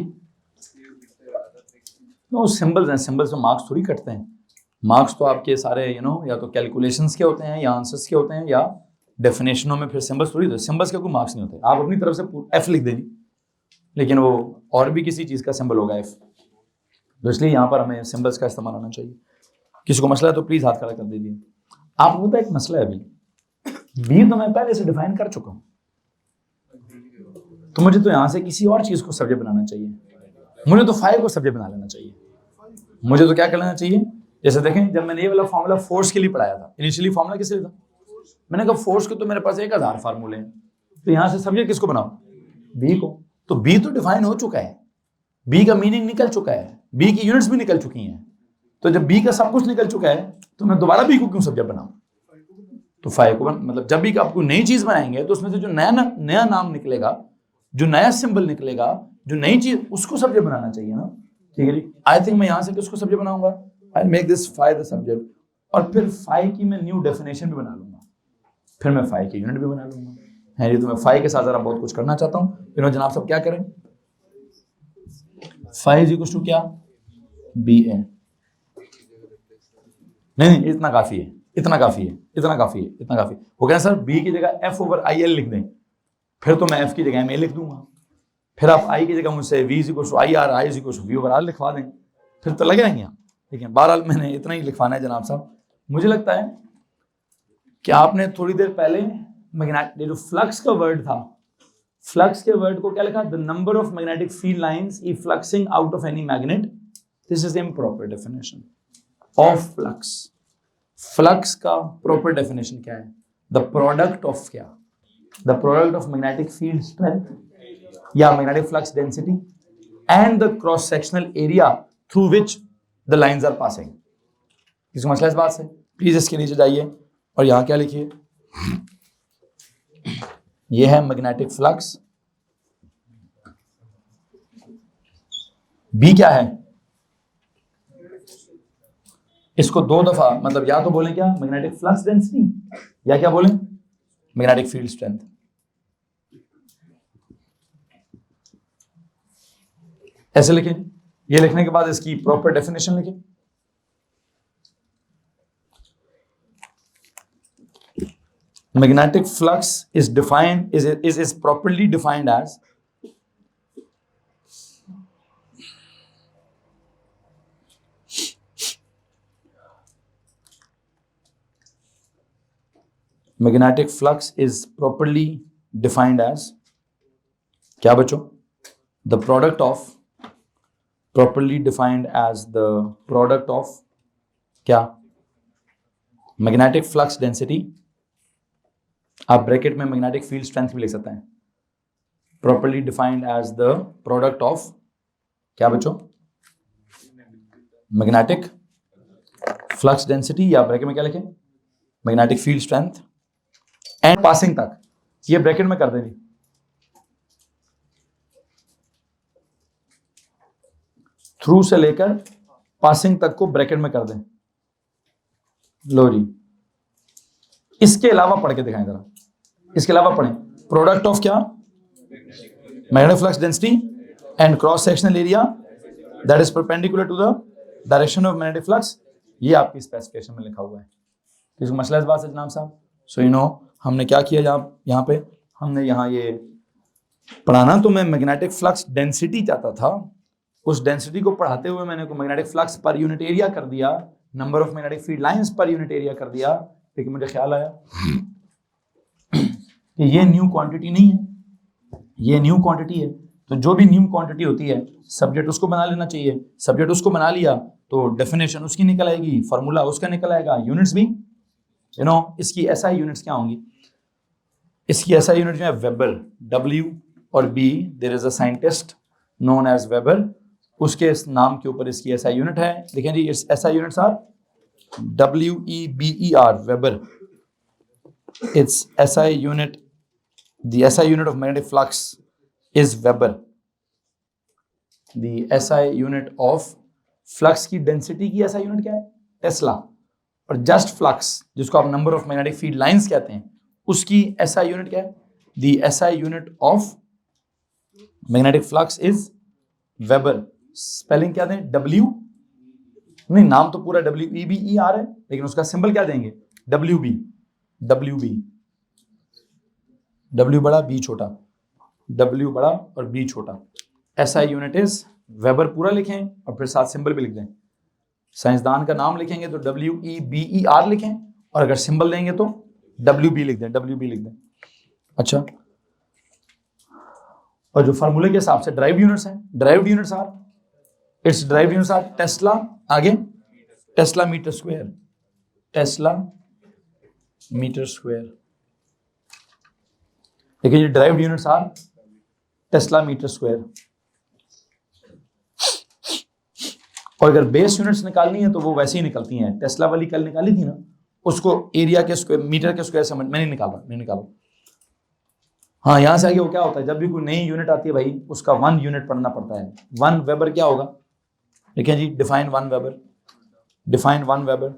नो, सिंबल्स हैं, सिंबल्स में मार्क्स थोड़ी कटते हैं। मार्क्स तो आपके सारे या तो कैलकुलेशंस के होते हैं, या आंसर्स के होते हैं, या डेफिनेशनों में फिर सिंबल्स थोड़ी होते हैं। सिंबल्स के कोई मार्क्स नहीं होते। आप अपनी तरफ से एफ लिख देंगे, लेकिन वो और भी किसी चीज का सिंबल होगा एफ। तो इसलिए यहाँ पर हमें सिंबल्स का इस्तेमाल होना चाहिए। किसी को मसला है तो प्लीज हाथ खड़ा कर दीजिए। आपको पता है एक मसला है, अभी बी तो मैं पहले से डिफाइन कर चुका हूं, तो मुझे तो यहां से किसी और चीज को सब्जेक्ट बनाना चाहिए। मुझे तो फाइव को सब्जेक्ट बना लेना चाहिए। मुझे तो क्या कर लेना चाहिए? जैसे देखें, जब मैंने ये वाला फॉर्मूला फोर्स के लिए पढ़ाया था, इनिशियली फॉर्मूला किस लिए था? मैंने कहा फोर्स के तो मेरे पास 1000 फार्मूले हैं, तो यहां से सब्जेक्ट किसको बनाओ? बी को। तो बी तो डिफाइन हो चुका है, बी का मीनिंग निकल चुका है, बी की यूनिट्स भी निकल चुकी हैं। तो जब बी का सब कुछ निकल चुका है, तो मैं दोबारा बी को क्यों सब्जेक्ट बनाऊं? तो फाइव को मतलब जब भी आपको नई चीज बनाएंगे, तो उसमें से जो नया नाम निकलेगा, जो नया सिंबल निकलेगा, जो नई चीज, उसको सब्जेक्ट बनाना चाहिए ना। ठीक है जी। आई थिंक मैं यहां से किसको सब्जेक्ट बनाऊंगा? I make this five the subject, और फिर फाइव की मैं न्यू डेफिनेशन भी बना लूंगा, फिर मैं फाइव की यूनिट भी बना लूंगा। है जी। तो मैं फाइव के साथ जरा बहुत कुछ करना चाहता हूँ। जनाब सब क्या करें? फाइव इज इक्वल टू क्या? बी ए। नहीं, इतना काफी है, इतना काफी है, इतना काफी है, इतना काफी। वो कहना सर बी की जगह एफ ओवर आई एल लिख दें, फिर तो मैं एफ की जगह में लिख दूंगा। फिर आप आई की जगह मुझसे V is equal to I R, I is equal to V over R लिखवा दें, फिर तो लग जाएंगे। लेकिन बहरहाल मैंने इतना ही लिखवाना है जनाब साहब। मुझे लगता है कि आपने थोड़ी देर पहले जो फ्लक्स का वर्ड था, फ्लक्स के वर्ड को क्या लिखा? The number of magnetic field lines effluxing out of any magnet. This is improper definition of flux. Flux का प्रॉपर डेफिनेशन क्या है? द प्रोडक्ट ऑफ क्या? The product of magnetic field strength या magnetic flux density and the cross sectional area through which the lines are passing. किसी मसला इस बात से? प्लीज इसके नीचे जाइए और यहां क्या लिखिए, यह है मैग्नेटिक फ्लक्स। बी क्या है? इसको दो दफा मतलब या तो बोलें क्या? मैग्नेटिक फ्लक्स डेंसिटी, या क्या बोलें? Magnetic field strength. ऐसे लिखें। ये लिखने के बाद इसकी प्रॉपर डेफिनेशन लिखें। Magnetic flux is defined is properly defined as magnetic flux is properly defined as क्या बच्चों? The product of properly defined as the product of क्या? Magnetic flux density आप ब्रैकेट में मैग्नेटिक फील्ड स्ट्रेंथ भी लिख सकते हैं, properly defined as the product of क्या बच्चों, मैग्नेटिक फ्लक्स डेंसिटी, या ब्रैकेट में क्या लिखें, magnetic field strength and passing तक, ये ब्रैकेट में कर देंगे। थ्रू से लेकर पासिंग तक को ब्रैकेट में कर दें। लो जी, इसके अलावा पढ़ के दिखाएं जरा, इसके अलावा पढ़ें, प्रोडक्ट ऑफ क्या, magnetic flux density and cross sectional area that is perpendicular to the direction of magnetic flux, ये आपकी स्पेसिफिकेशन में लिखा हुआ है। किसी मसला इस बात से जनाब साहब? सो यू नो हमने क्या किया, यहाँ पे हमने यहाँ ये पढ़ाना, तो मैं मैग्नेटिक फ्लक्स डेंसिटी चाहता था, उस डेंसिटी को पढ़ाते हुए मैंने magnetic flux per unit area कर दिया, number of magnetic field lines per unit area कर दिया, लेकिन मुझे ख्याल आया कि ये न्यू क्वांटिटी नहीं है, ये न्यू क्वांटिटी है। तो जो भी न्यू क्वांटिटी होती है सब्जेक्ट उसको बना लेना चाहिए, सब्जेक्ट उसको बना लिया तो डेफिनेशन उसकी निकल आएगी, फार्मूला उसका निकल आएगा, यूनिट्स भी यू नो इसकी एसआई यूनिट्स क्या होंगी, इसकी एसआई यूनिट जो है वेबर, डब्ल्यू और B, there is a scientist known as Weber, उसके इस नाम के ऊपर इसकी एसआई यूनिट है। देखें जी, इस SI units are WEBER, weber, its SI unit, the SI unit of magnetic flux is weber, the SI unit of flux की डेंसिटी की एसआई यूनिट क्या है, टेस्ला, और जस्ट फ्लक्स जिसको आप number of magnetic field lines कहते हैं उसकी एसआई यूनिट क्या है, the SI unit of magnetic flux is weber. Spelling क्या दें, डब्ल्यू नहीं, नाम तो पूरा WEBER है, लेकिन उसका सिंबल क्या देंगे, WB, WB, W बड़ा B छोटा, W बड़ा और B छोटा, एसआई यूनिट इज वेबर पूरा लिखें और फिर साथ सिंबल भी लिख दें। साइंसदान का नाम लिखेंगे तो WEBER लिखें, और अगर सिंबल देंगे तो WB लिख दें, WB लिख दें। अच्छा, और जो फार्मूले के हिसाब से ड्राइव यूनिट्स हैं, derived units are, it's derive units are tesla, आगे tesla metre square, tesla metre square, देखिए ये derived units are tesla metre square. और अगर बेस यूनिट्स निकालनी है तो वो वैसे ही निकलती हैं, टेस्ला वाली कल निकाली थी ना, उसको एरिया के स्क्वायर, मीटर के स्क्वायर समझ, मैं नहीं निकाला। हाँ, यहां से आगे वो क्या होता है, जब भी कोई नई यूनिट आती है भाई उसका 1 यूनिट पढ़ना पड़ता है। 1 वेबर क्या होगा, देखिए जी, define 1 weber, define 1 weber,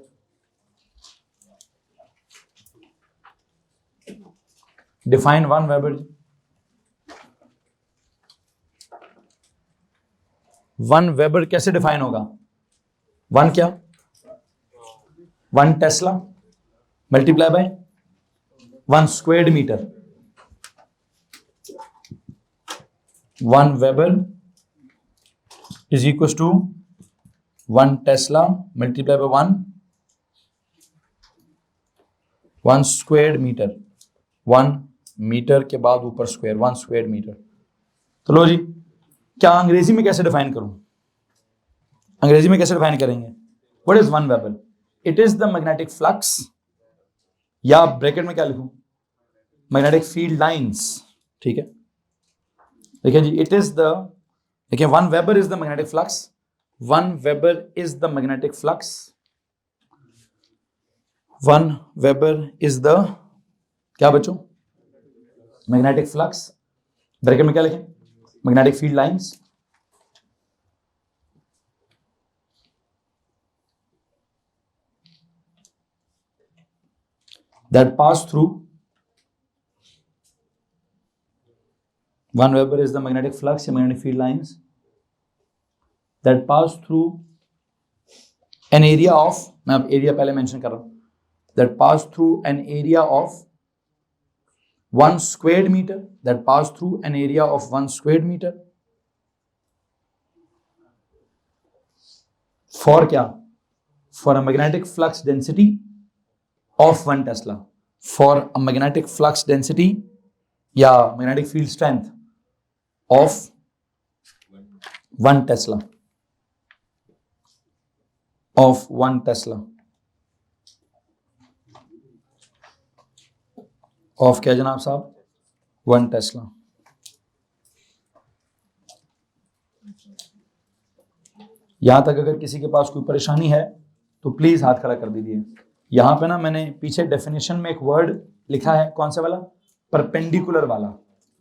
define 1 weber, 1 weber कैसे डिफाइन होगा, 1 क्या, 1 tesla multiply by 1 squared metre, 1 weber is equal to 1 tesla multiply by 1 squared metre, 1 metre के बाद ऊपर स्क्वायर, 1 स्क्वायर्ड मीटर। तो लो जी, क्या अंग्रेजी में कैसे डिफाइन करूं, अंग्रेजी में कैसे डिफाइन करेंगे, what is 1 weber, it is the magnetic flux, या ब्रैकेट में क्या लिखूं, मैग्नेटिक फील्ड लाइंस, ठीक है। देखिए जी, इट इज द, देखिए 1 weber is the magnetic flux, 1 weber is the magnetic flux, 1 weber is the क्या बच्चों, मैग्नेटिक फ्लक्स, ब्रैकेट में क्या लिखें, magnetic field lines, that pass through, 1 Weber is the magnetic flux, magnetic field lines that pass through an area of, मैं अब area पहले mention कर रहा हूं, that pass through an area of 1 squared meter, that pass through an area of 1 squared meter, for क्या, for a magnetic flux density of 1 Tesla, for a magnetic flux density या magnetic field strength of 1 Tesla, of 1 Tesla, of क्या जनाब साहब? 1 Tesla. यहां तक अगर किसी के पास कोई परेशानी है तो प्लीज हाथ खड़ा कर दीजिए। यहां पे ना मैंने पीछे डेफिनेशन में एक वर्ड लिखा है, कौन सा वाला? परपेंडिकुलर वाला।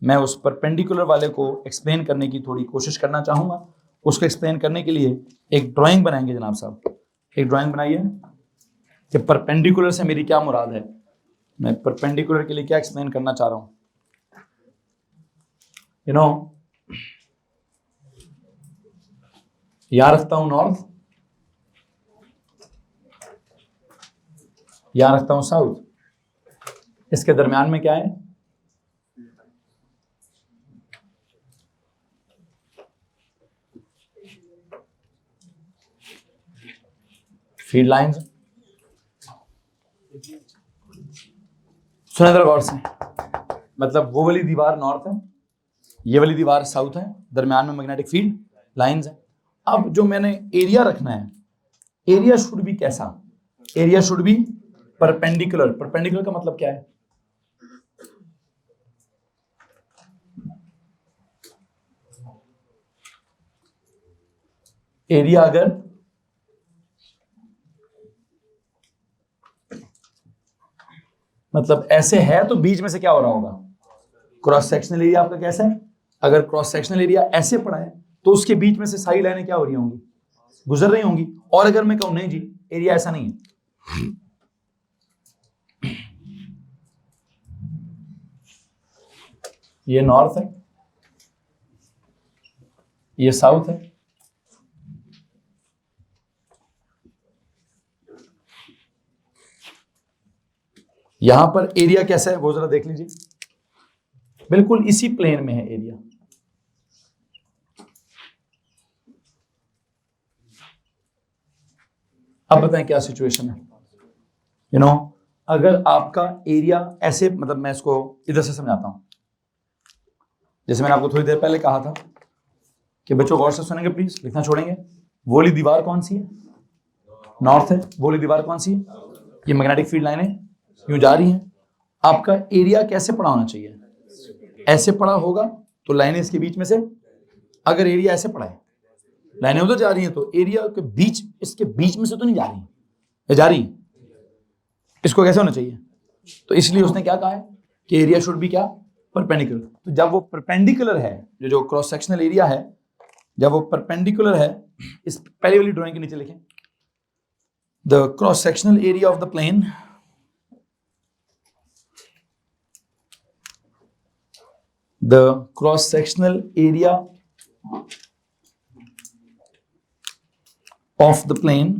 मैं उस परपेंडिकुलर वाले को एक्सप्लेन करने की थोड़ी कोशिश करना चाहूंगा। उसको एक्सप्लेन करने के लिए एक ड्राइंग बनाएंगे जनाब साहब। एक ड्राइंग बनाइए कि परपेंडिकुलर से मेरी क्या मुराद है, मैं परपेंडिकुलर के लिए क्या एक्सप्लेन करना चाह रहा हूं। यू नो, यहां रखता हूं नॉर्थ, यहां रखता हूं साउथ, इसके दरमियान में क्या है? Field lines. सुने जरा गौर से, मतलब वो वाली दीवार नॉर्थ है, ये वाली दीवार साउथ है, दरमियान में मैग्नेटिक फील्ड लाइंस है। अब जो मैंने एरिया रखना है, एरिया शुड बी कैसा? Area should be perpendicular. Perpendicular का मतलब क्या है? एरिया अगर मतलब ऐसे है तो बीच में से क्या हो रहा होगा? क्रॉस सेक्शनल एरिया आपका कैसा है? अगर क्रॉस सेक्शनल एरिया ऐसे पड़ा है तो उसके बीच में से सारी लाइनें क्या हो रही होंगी? गुजर रही होंगी। और अगर मैं कहूं नहीं जी एरिया ऐसा नहीं है, ये नॉर्थ है, ये साउथ है, यहां पर एरिया कैसा है वो जरा देख लीजिए, बिल्कुल इसी प्लेन में है एरिया। अब बताएं क्या सिचुएशन है। यू नो, अगर आपका एरिया ऐसे, मतलब मैं इसको इधर से समझाता हूं। जैसे मैंने आपको थोड़ी देर पहले कहा था कि बच्चों गौर से सुनेंगे प्लीज, लिखना छोड़ेंगे। वो वाली दीवार कौन सी है? नॉर्थ है। वो वाली दीवार कौन सी है? ये मैग्नेटिक फील्ड लाइनें यूं जा रही हैं। आपका एरिया कैसे पड़ा होना चाहिए? ऐसे पड़ा होगा तो लाइनें इसके बीच में से, अगर एरिया ऐसे पड़ा है, लाइनें उधर जा रही हैं तो एरिया के बीच, इसके बीच में से तो नहीं जा रही, ये जा रही, इसको कैसे होना चाहिए? तो इसलिए उसने क्या कहा है कि एरिया शुड बी क्या? परपेंडिकुलर। तो जब वो परपेंडिकुलर है, जो क्रॉस सेक्शनल एरिया है, जब वो परपेंडिकुलर है, इस पहले वाली ड्राइंग के नीचे लिखें, the cross sectional area of the plane the cross sectional area of the plane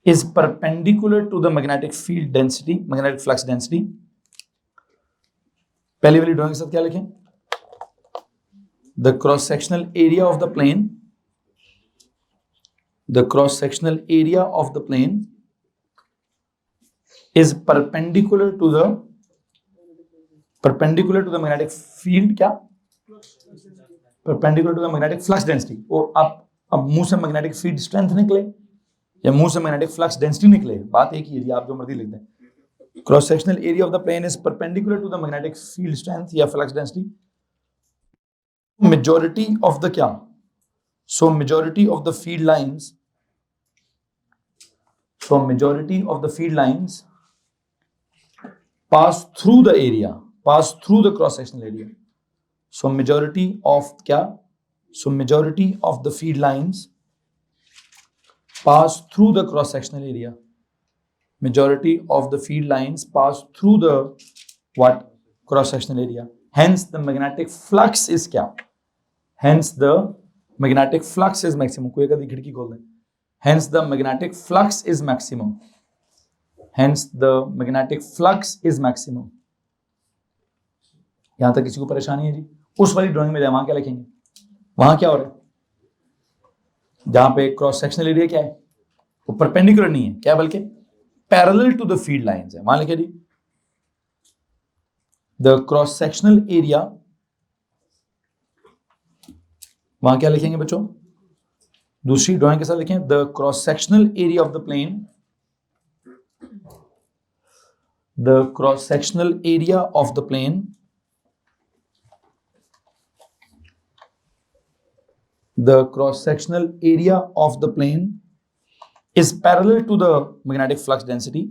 is perpendicular to the magnetic field density, magnetic flux density। पहली वाली ड्राइंग के साथ क्या लिखें? the cross sectional area of the plane, the cross sectional area of the plane is perpendicular to the magnetic field, क्या? perpendicular to the magnetic flux density। वो अब मुंह से मैग्नेटिक फील्ड स्ट्रेंथ निकले या मुंह से मैग्नेटिक फ्लक्स डेंसिटी निकले, बात एक ही है, आप जो मर्जी लिख दें। Cross sectional area of the plane is perpendicular to the magnetic field strength या flux density. Majority of the क्या? So majority of the field lines, so majority of the field lines pass through the area, pass through the cross sectional area। so majority of क्या? so majority of the field lines pass through the cross sectional area, majority of the field lines pass through the what? cross sectional area, hence the magnetic flux is क्या? hence the magnetic flux is maximum। कोई कभी खिड़की खोल दे, hence the magnetic flux is maximum, hence the magnetic flux is maximum। यहां तक किसी को परेशानी है जी? उस वाली ड्राइंग में जाए, वहां क्या लिखेंगे? वहां क्या हो रहा है? जहां पे क्रॉस सेक्शनल एरिया क्या है? वो परपेंडिकुलर नहीं है, क्या बल्कि parallel to the field lines है। वहां लिखे जी द क्रॉस सेक्शनल एरिया, वहां क्या लिखेंगे बच्चों? दूसरी ड्राइंग के साथ लिखें the cross sectional area of the plane the cross sectional area of the plane is parallel to the magnetic flux density,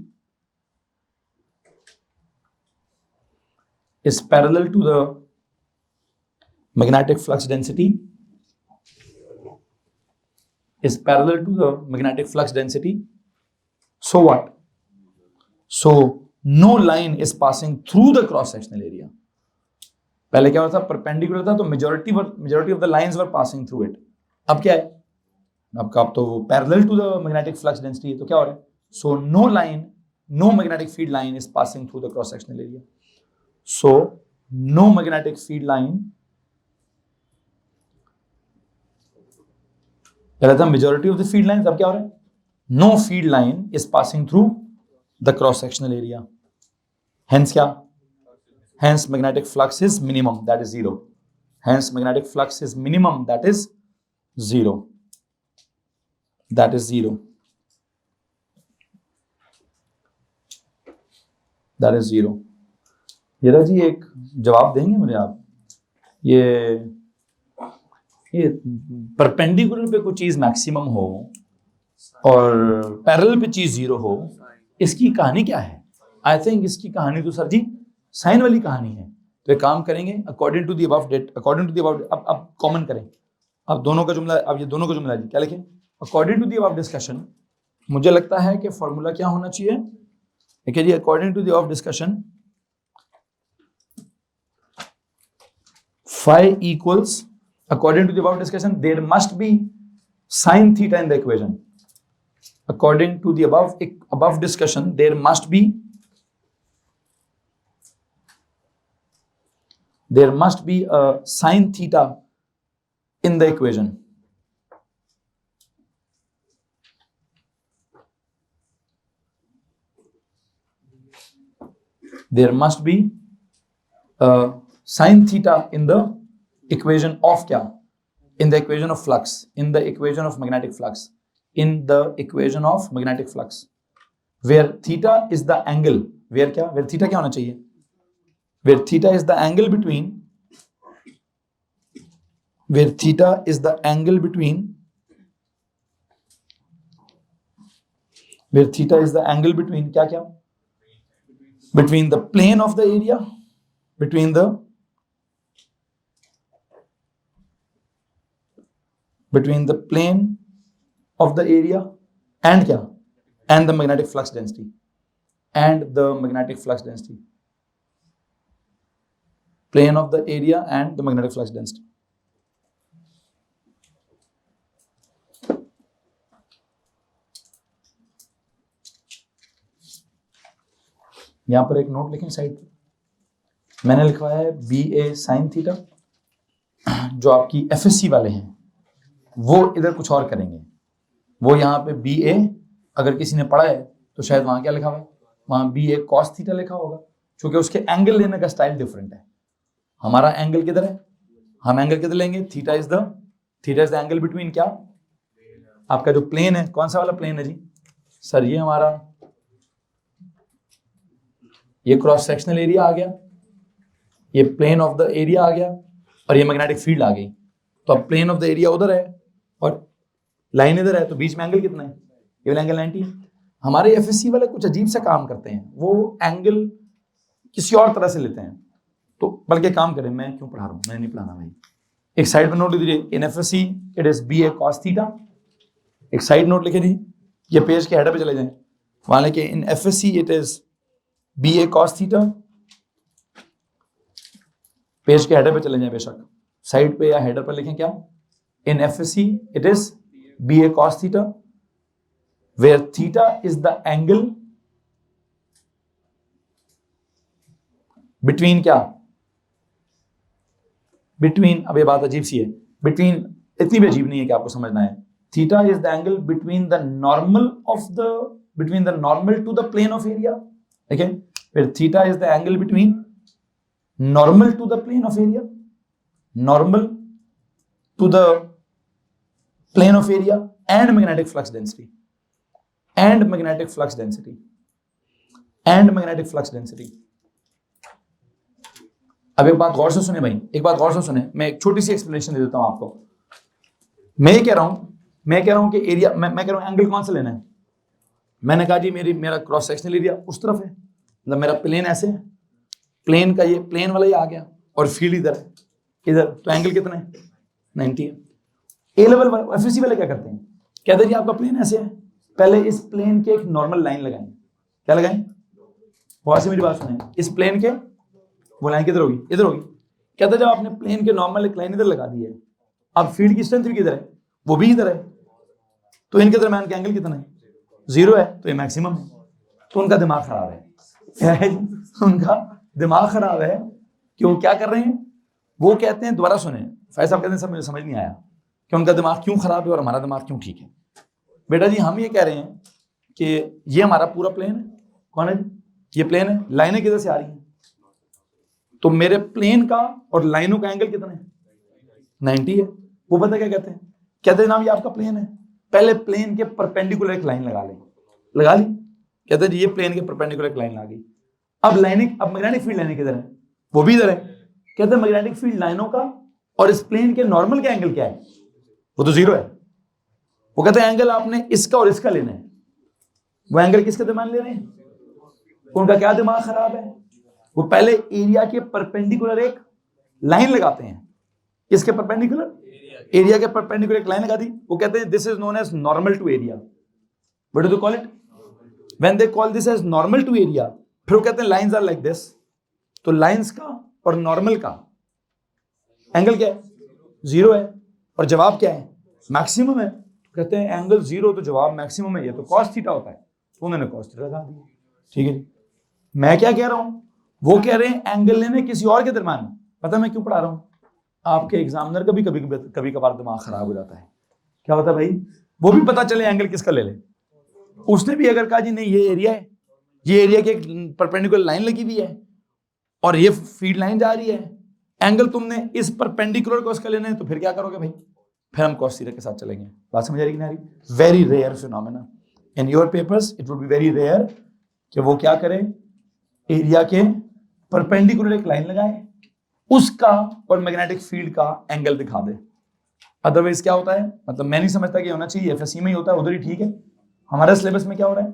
So what? So no line is passing through the cross sectional area. पहले क्या होता था, perpendicular था तो majority of the lines were passing through it. अब क्या है, अब तो parallel to the magnetic flux density है, तो क्या हो रहा है, so no magnetic field line is passing through the cross sectional area. So no magnetic field line, पहले था majority of the field lines, अब क्या हो रहा है, no field line is passing through the cross sectional area. Hence क्या, hence magnetic flux is minimum, that is zero. Hence magnetic flux is minimum, that is zero. That is zero. ये जी एक जवाब देंगे मुझे आप, ये परपेंडिकुलर पे कोई चीज मैक्सिमम हो और पैरेलल पे चीज जीरो हो, इसकी कहानी क्या है? आई थिंक इसकी कहानी तो सर जी साइन वाली कहानी है. तो एक काम करेंगे, अकॉर्डिंग टू द अबव, अब कॉमन करें, अब दोनों का जुमला, अब ये दोनों का जुमला जी क्या लिखें, according to the above discussion. मुझे लगता है कि फॉर्मूला क्या होना चाहिए, ठीक है जी, according to the above discussion phi equals, according to the above discussion, there must be sin theta in the equation. According to the above discussion, there must be a sin theta in the equation. There must be a sin theta in the equation of क्या? In the equation of flux, in the equation of magnetic flux, in the equation of magnetic flux, where theta is the angle, where theta क्या होना चाहिए? Where theta is the angle between, क्या? Between the plane of the area, between the plane of the area and क्या? And the magnetic flux density. Plane of the area and the magnetic flux density. यहां पर एक note लिखें side पे, मैंने लिखवाया है BA sin थीटा. जो आपकी FSC वाले हैं वो इधर कुछ और करेंगे, वो यहाँ पे BA अगर किसी ने पढ़ा है तो शायद वहां क्या लिखा हुआ है, वहां BA cos थीटा लिखा होगा, क्योंकि उसके एंगल लेने का स्टाइल डिफरेंट है. हमारा एंगल किधर है, हम एंगल किधर लेंगे, theta is the angle between क्या, आपका जो प्लेन है, कौन सा वाला प्लेन है जी सर, ये हमारा ये क्रॉस सेक्शनल एरिया आ गया, ये प्लेन ऑफ द एरिया आ गया और ये मैग्नेटिक फील्ड आ गई. तो अब प्लेन ऑफ द एरिया उधर है और लाइन इधर है, तो बीच में एंगल कितना है, ये वाला एंगल 90 है. हमारे एफएससी वाले कुछ अजीब सा काम करते हैं, वो एंगल किसी और तरह से लेते हैं. तो बल्कि काम करें, मैं क्यों पढ़ा रहा हूँ, मैं नहीं पढ़ाना भाई. एक साइड पर नोट लिख दीजिए, in FSC it is BA cos theta. एक साइड नोट लिखे दी, ये पेज के हेडर पे चले जाएं, वहां लिखे in FSC it is BA cos theta. Page के हेडर पे चले जाएं, बेशक साइड पे या हेडर पर लिखें क्या, in FSC it is BA cos theta, where theta is the angle between क्या, बिटवीन, अब ये बात अजीब सी है, बिटवीन इतनी भी अजीब नहीं है कि आपको समझना है. Theta is the angle between the normal to the plane of area. ठीक है, फिर theta is the angle between normal to the plane of area, normal to the plane of area and magnetic flux density. And magnetic flux density. अब एक बात गौर से सुने भाई, एक बात गौर से सुने, मैं एक छोटी सी एक्सप्लेनेशन दे देता हूं आपको। मैं ये कह रहा हूं कि एरिया, मैं कह रहा हूं एंगल कौन सा लेना है। मैंने कहा जी मेरा क्रॉस सेक्शनल एरिया उस तरफ है, मतलब मेरा प्लेन ऐसे है, प्लेन का ये प्लेन वाला ही आ गया और फील्ड इधर है, इधर, तो एंगल कितना है 90 है। ए लेवल एफएससी वाले क्या करते हैं, कहते हैं जी आपका प्लेन ऐसे है, पहले इस प्लेन के एक नॉर्मल लाइन लगाएं। क्या लगाएं, बहुत से मेरी बात सुने, इस प्लेन के वो लाइन किधर होगी, इधर होगी। कहते हैं जब आपने प्लेन के नॉर्मल एक लाइन इधर लगा दी है, अब फील्ड की स्ट्रेंथ भी किधर है, वो भी इधर है, तो इनके दरम्यान का एंगल कितना है, 0 है, तो ये मैक्सिमम है। तो उनका दिमाग खराब है, क्या है, उनका दिमाग खराब है। क्यों, क्या कर रहे हैं, वो कहते हैं, दोबारा सुने, फैज साहब कहते हैं सब मुझे समझ नहीं आया कि उनका दिमाग क्यों खराब है और हमारा दिमाग क्यों ठीक है। बेटा जी हम ये कह रहे हैं कि ये हमारा पूरा प्लेन है, कौन है, ये प्लेन है, लाइनें किधर से आ रही हैं, तो मेरे प्लेन का और लाइनों का एंगल कितना है 90 है। वो पता क्या कहते हैं, कहते हैं जनाब ये आपका प्लेन है, पहले प्लेन के परपेंडिकुलर एक लाइन लगा ली, कहते हैं ये प्लेन के परपेंडिकुलर एक लाइन आ गई। अब मैग्नेटिक फील्ड लाइनें किधर है, वो भी इधर है, कहते हैं मैग्नेटिक फील्ड लाइनों का और इस प्लेन के नॉर्मल का एंगल क्या है, वो तो 0 है। वो कहते हैं एंगल आपने इसका और इसका लेना है, वो एंगल किसके दरम्यान ले रहे हैं, उनका क्या दिमाग खराब है, वो पहले एरिया के परपेंडिकुलर एक लाइन लगाते हैं, किसके परपेंडिकुलर, एरिया के परपेंडिकुलर एक लाइन लगा दी। वो कहते हैं this is known as normal to area. What do they call it, when they call this as normal to area, फिर वो कहते हैं लाइंस आर लाइक दिस, तो लाइंस का और नॉर्मल का एंगल क्या है 0 है, और जवाब क्या है मैक्सिमम है। तो कहते हैं एंगल 0 तो जवाब मैक्सिमम है, ये तो cos थीटा होता है, तो उन्होंने cos थीटा लगा दिया। ठीक है जी, मैं क्या कह रहा हूं, वो कह रहे हैं एंगल लेने किसी और के दरम्यान। पता मैं क्यों पढ़ा रहा हूं, आपके एग्जामिनर का भी कभी कभार दिमाग खराब हो जाता है। क्या होता है भाई, वो भी पता चले एंगल किसका ले ले, उसने भी अगर कहा जी नहीं ये एरिया है, ये एरिया की एक परपेंडिकुलर लाइन लगी हुई है और ये फील्ड लाइन जा रही है, एंगल तुमने इस परपेंडिकुलर को उसका लेना है, तो फिर क्या करोगे भाई, फिर हम cos थीटा के साथ चलेंगे। बात समझ आ रही कि नहीं? Very rare phenomena in your papers, it would be very rare कि वो क्या करें, एरिया के परपेंडिकुलर एक लाइन लगाए, उसका और मैग्नेटिक फील्ड का एंगल दिखा दे। अदरवाइज क्या होता है, मतलब मैं नहीं समझता कि होना चाहिए, एफएससी में ही होता है, उधर ही ठीक है। हमारे सिलेबस में क्या हो रहा है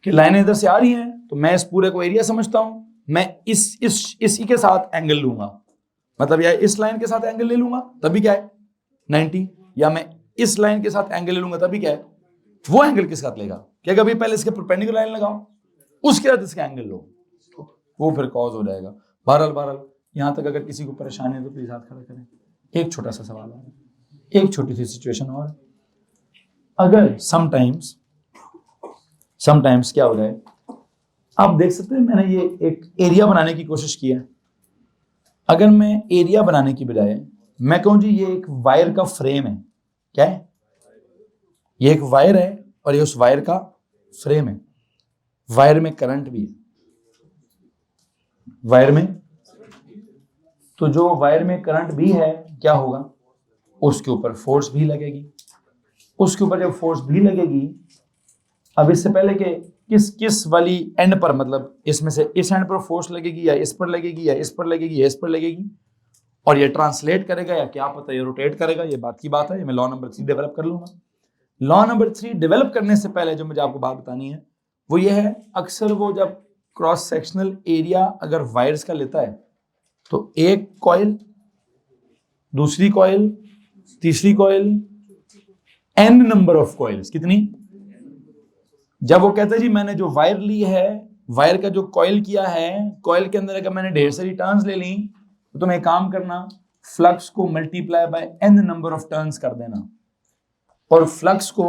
कि लाइनें इधर से आ रही हैं, तो मैं इस पूरे को एरिया समझता हूं, मैं इसी के साथ एंगल लूंगा, मतलब या इस लाइन के साथ एंगल ले लूंगा तभी क्या है 90, या मैं इस लाइन के साथ एंगल ले लूंगा तभी क्या है, वो एंगल किस साथ लेगा, क्या कभी पहले इसके परपेंडिकुलर लाइन लगाओ उसके बाद इसका एंगल लो, तो वो फिर कॉज हो जाएगा। बहरहाल यहां तक अगर किसी को परेशानी है तो प्लीज हाथ खड़ा करें। एक छोटा सा सवाल है, एक छोटी सी सिचुएशन और, अगर समटाइम्स क्या हो रहा है, आप देख सकते हैं मैंने ये एक एरिया बनाने की कोशिश की है। अगर मैं एरिया बनाने की बजाय मैं कहूं जी ये एक वायर का फ्रेम है, क्या है, ये एक वायर है और ये उस वायर का फ्रेम है, वायर में करंट भी है, वायर में, तो जो वायर में करंट भी है क्या होगा, उसके ऊपर फोर्स भी लगेगी, उसके ऊपर जब फोर्स भी लगेगी, अब इससे पहले कि किस वाली एंड पर, मतलब इसमें से इस एंड पर फोर्स लगेगी या इस पर लगेगी या इस पर लगेगी या इस पर लगेगी, और ये ट्रांसलेट करेगा या क्या पता ये रोटेट करेगा, ये बात की बात है, ये मैं लॉ नंबर 3 डेवलप कर लूंगा। लॉ नंबर 3 डेवलप करने से पहले जो मुझे आपको बात बतानी है वो ये है, अक्सर वो जब क्रॉस सेक्शनल एरिया अगर वायर्स का लेता है तो एक कॉइल, दूसरी कॉइल, तीसरी coil, n number of coils, कितनी, जब वो कहता है जी मैंने जो वायर ली है, वायर का जो कॉइल किया है, कॉइल के अंदर अगर मैंने ढेर सारी टर्न्स ले ली, तो तुम एक काम करना, फ्लक्स को multiply by n number of turns कर देना, और फ्लक्स को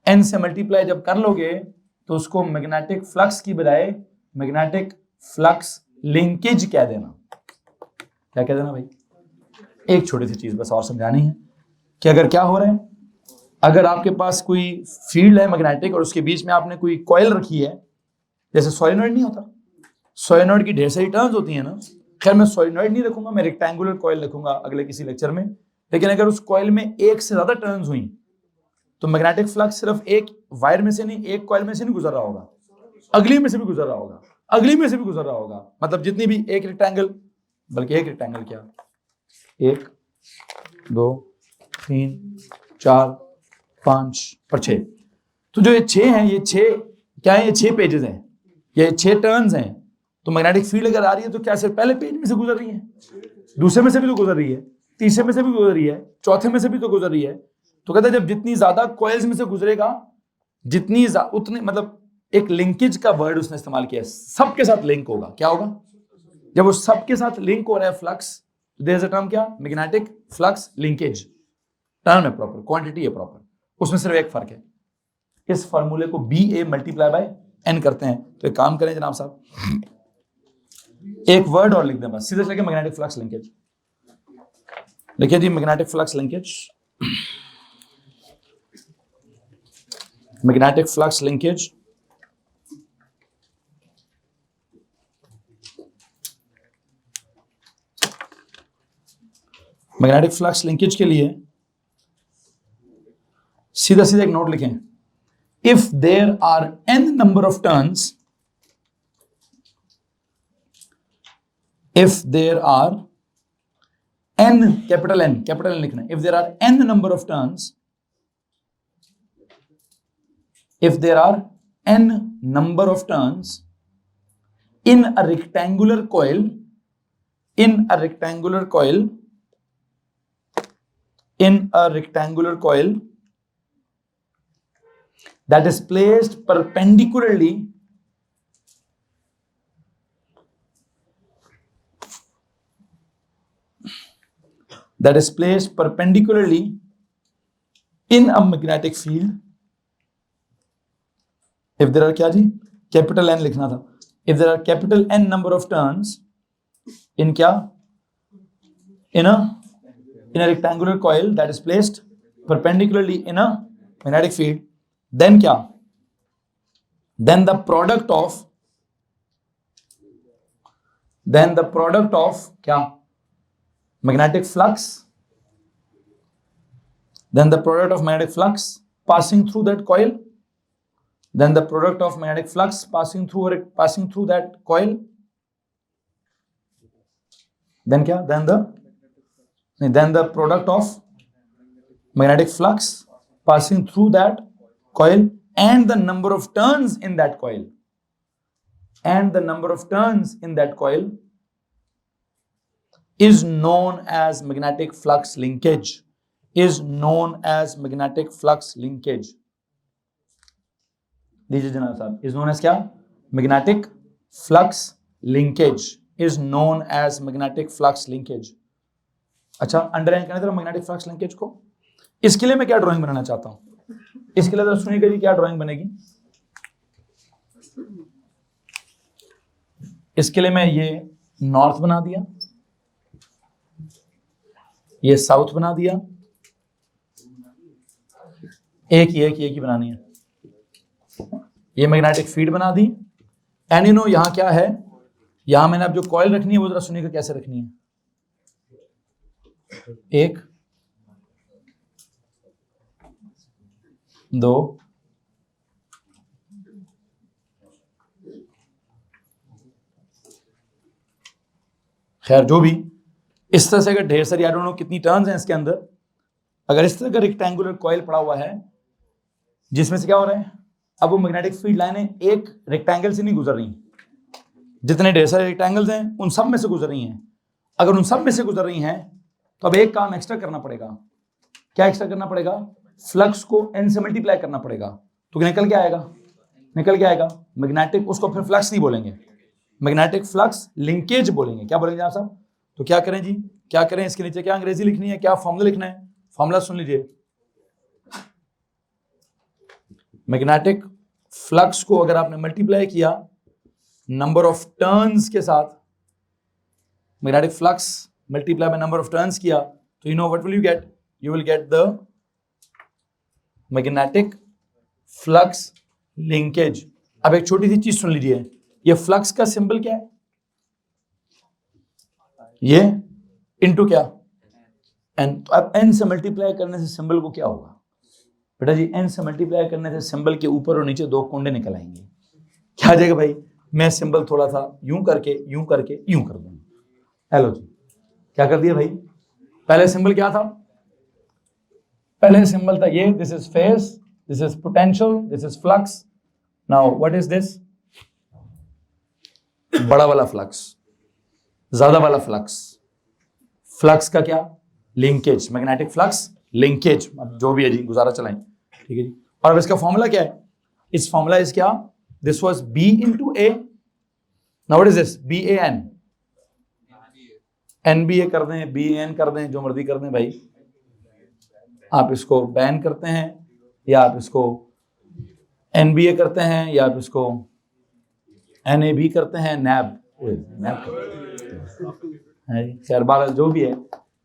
एन से मल्टीप्लाई जब कर लोगे तो उसको मैग्नेटिक फ्लक्स की बजाय मैग्नेटिक फ्लक्स लिंकेज कह देना। क्या कह देना भाई, एक छोटी सी चीज बस और समझानी है कि अगर क्या हो रहा है, अगर आपके पास कोई फील्ड है मैग्नेटिक और उसके बीच में आपने कोई कॉइल रखी है, जैसे सोलेनॉइड नहीं होता, सोलेनॉइड की ढेर सारी टर्न्स होती है ना, खैर मैं सोलेनॉइड नहीं रखूंगा, मैं रेक्टेंगुलर कॉइल रखूंगा अगले किसी लेक्चर में, लेकिन अगर उस कॉइल में एक से ज्यादा टर्न्स हुई तो मैग्नेटिक फ्लक्स सिर्फ एक वायर में से नहीं, एक कॉइल में से नहीं गुजर रहा होगा, अगली में से भी गुजर रहा होगा, अगली में से भी गुजर रहा होगा, मतलब जितनी भी एक रेक्टेंगल, बल्कि एक रेक्टेंगल क्या, 1 2 3 4 5 और 6, तो जो ये 6 हैं, ये 6 क्या है, ये 6 पेजेस हैं, ये 6 टर्न्स हैं। तो मैग्नेटिक फील्ड अगर आ रही है तो क्या सिर्फ पहले पेज में से गुजर रही है, दूसरे में से भी तो गुजर रही है, तीसरे में से भी गुजर रही है, चौथे में से भी तो गुजर रही है। तो कहते हैं जब जितनी ज्यादा कॉइल्स में से गुजरेगा, जितनी उतनी, मतलब एक लिंकेज का वर्ड उसने इस्तेमाल किया, सबके साथ लिंक होगा। क्या होगा? जब वो सबके साथ लिंक हो रहा है flux, there is a term क्या, मैग्नेटिक फ्लक्स लिंकेज। टर्म है प्रॉपर, क्वांटिटी है प्रॉपर, उसमें सिर्फ एक फर्क है, इस फॉर्मूले को BA मल्टीप्लाई बाय N करते हैं। तो एक काम करें जनाब साहब, एक वर्ड और लिख दें बस, सीधे चले मैग्नेटिक फ्लक्स लिंकेज लिखिए जी, magnetic flux linkage, magnetic flux linkage. Magnetic flux linkage के लिए सीधा सीधा एक नोट लिखें, if there are n number of turns, if there are n, capital N लिखना है, if there are n number of turns, if there are n number of turns in a rectangular coil, in a rectangular coil, in a rectangular coil that is placed perpendicularly in a magnetic field, if there are क्या जी, capital N लिखना था, if there are capital N number of turns in क्या, in a rectangular coil that is placed perpendicularly in a magnetic field, then क्या, then the product of क्या, magnetic flux, then the product of magnetic flux passing through that coil, then the product of magnetic flux passing through that coil, then क्या, then the product of magnetic flux passing through that coil and the number of turns in that coil, is known as magnetic flux linkage, दीजिए जनाब साहब, is known as क्या, magnetic flux linkage, is known as magnetic flux linkage। अच्छा, underline करना जरा magnetic flux linkage को। इसके लिए मैं क्या ड्राइंग बनाना चाहता हूं, इसके लिए जरा सुनिएगा जी, क्या ड्राइंग बनेगी। इसके लिए मैं ये नॉर्थ बना दिया, ये साउथ बना दिया, एक ही बनानी है, ये मैग्नेटिक फील्ड बना दी। एंड यू नो यहां क्या है, यहां मैंने अब जो कॉइल रखनी है वो जरा सुनिएगा कैसे रखनी है। 1 2 खैर जो भी, इस तरह से अगर ढेर सारी, आई डोंट नो कितनी टर्न्स हैं इसके अंदर, अगर इस तरह का रेक्टेंगुलर कॉइल पड़ा हुआ है जिसमें से क्या हो रहा है, अब वो मैग्नेटिक फील्ड लाइनें एक रेक्टेंगल से नहीं गुजर रही, जितने ढेर सारे रेक्टेंगल्स हैं उन सब में से गुजर रही हैं। अगर उन सब में से गुजर रही हैं तो अब एक काम एक्स्ट्रा करना पड़ेगा। क्या एक्स्ट्रा करना पड़ेगा? फ्लक्स को n से मल्टीप्लाई करना पड़ेगा। तो निकल क्या आएगा? मैग्नेटिक, उसको फिर फ्लक्स नहीं बोलेंगे, मैग्नेटिक फ्लक्स लिंकेज बोलेंगे। क्या बोलेंगे आप साहब? तो क्या करें जी, क्या करें, इसके नीचे क्या अंग्रेजी लिखनी है, क्या फॉर्मूला लिखना है? फॉर्मूला सुन लीजिए। मैग्नेटिक फ्लक्स को अगर आपने मल्टीप्लाई किया नंबर ऑफ टर्न्स के साथ, magnetic flux multiply by number of turns किया, तो you know what will you get? You will get the magnetic flux linkage. अब एक छोटी सी चीज सुन लीजिए, ये फ्लक्स का सिंबल क्या है? ये इनटू क्या? एन। तो अब एन से मल्टीप्लाई करने से सिंबल को क्या होगा बेटा जी? एन से मल्टीप्लाई करने से सिंबल के ऊपर और नीचे दो कोंडे निकल आएंगे। क्या आ जाएगा भाई, मैं सिंबल थोड़ा सा यूं करके यूं कर दूंगा। हेलो जी, क्या कर दिया भाई, पहले सिंबल क्या था, पहले सिंबल था ये, this is face, this is potential, this is flux. Now what is this, बड़ा वाला फ्लक्स, ज्यादा वाला फ्लक्स, फ्लक्स का क्या, लिंकेज, मैग्नेटिक फ्लक्स लिंकेज, जो भी है जी, गुजारा चलाएं, ठीक है जी। और अब इसका फॉर्मूला क्या है, इस फॉर्मूला इज क्या, this was B into A, now what is this, B A N, N B A कर दें, बी एन कर दें, जो मर्जी कर दें भाई, आप इसको बैन करते हैं या आप इसको एन बी ए करते हैं या आप इसको एन ए बी करते हैं, नैब खैर बहरहाल जो भी है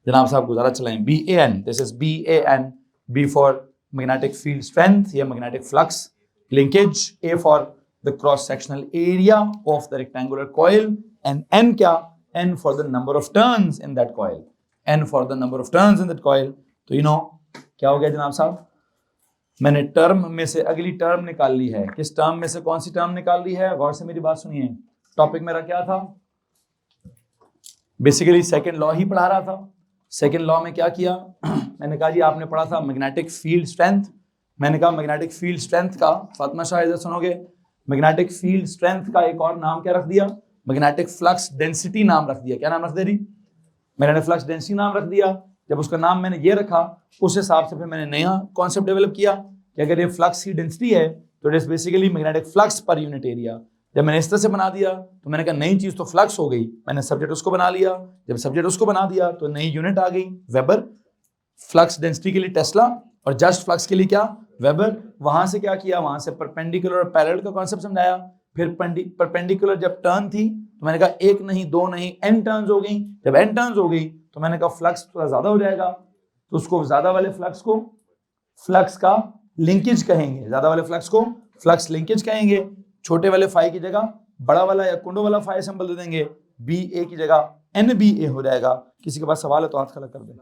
जनाब साहब, गुजारा चलाएं। B A N, this is B A N, B for magnetic field strength या magnetic flux linkage, A for the cross sectional area of the rectangular coil, and N क्या, N for the number of turns in that coil, N for the number of turns in that coil. तो you know क्या हो गया जनाब साहब, मैंने term में से अगली टर्म निकाल ली है, किस टर्म में से कौन सी टर्म निकाल ली है, गौर से मेरी बात सुनिए। टॉपिक मेरा क्या था, बेसिकली सेकंड लॉ ही पढ़ा रहा था। सेकंड लॉ में क्या किया, मैंने कहा जी आपने पढ़ा था मैग्नेटिक फील्ड स्ट्रेंथ, मैंने कहा मैग्नेटिक फील्ड स्ट्रेंथ का, फातिमा शाह इधर सुनोगे, मैग्नेटिक फील्ड स्ट्रेंथ का एक और नाम क्या रख दिया, मैग्नेटिक फ्लक्स डेंसिटी नाम रख दिया। क्या नाम रख दे रही, मैग्नेटिक फ्लक्स डेंसिटी नाम रख दिया। जब उसका नाम मैंने ये रखा, उस हिसाब से फिर मैंने नया कॉन्सेप्ट डेवलप किया कि अगर ये फ्लक्स की डेंसिटी है तो it is basically magnetic flux per unit area. जब मैंने इस तरह से बना दिया तो मैंने कहा नई चीज तो फ्लक्स हो गई, मैंने सब्जेक्ट उसको बना लिया, जब सब्जेक्ट उसको बना दिया तो नई यूनिट आ गई वेबर, फ्लक्स डेंसिटी के लिए टेस्ला और जस्ट फ्लक्स के लिए क्या, वेबर। वहां से क्या किया, वहां से परपेंडिकुलर और पैरेलल का कॉन्सेप्ट समझाया। फिर परपेंडिकुलर जब टर्न थी तो मैंने कहा एक नहीं दो नहीं एन टर्न्स हो गई, जब एन टर्न्स हो गई तो मैंने कहा फ्लक्स थोड़ा ज्यादा हो जाएगा, तो उसको ज्यादा वाले फ्लक्स को फ्लक्स का लिंकेज कहेंगे, ज्यादा वाले फ्लक्स को फ्लक्स लिंकेज कहेंगे। छोटे वाले फाई की जगह बड़ा वाला या कुंडो वाला फाई सिंबल दे देंगे, बी ए की जगह एन बी ए हो जाएगा। किसी के पास सवाल है तो हाथ खड़ा कर दें।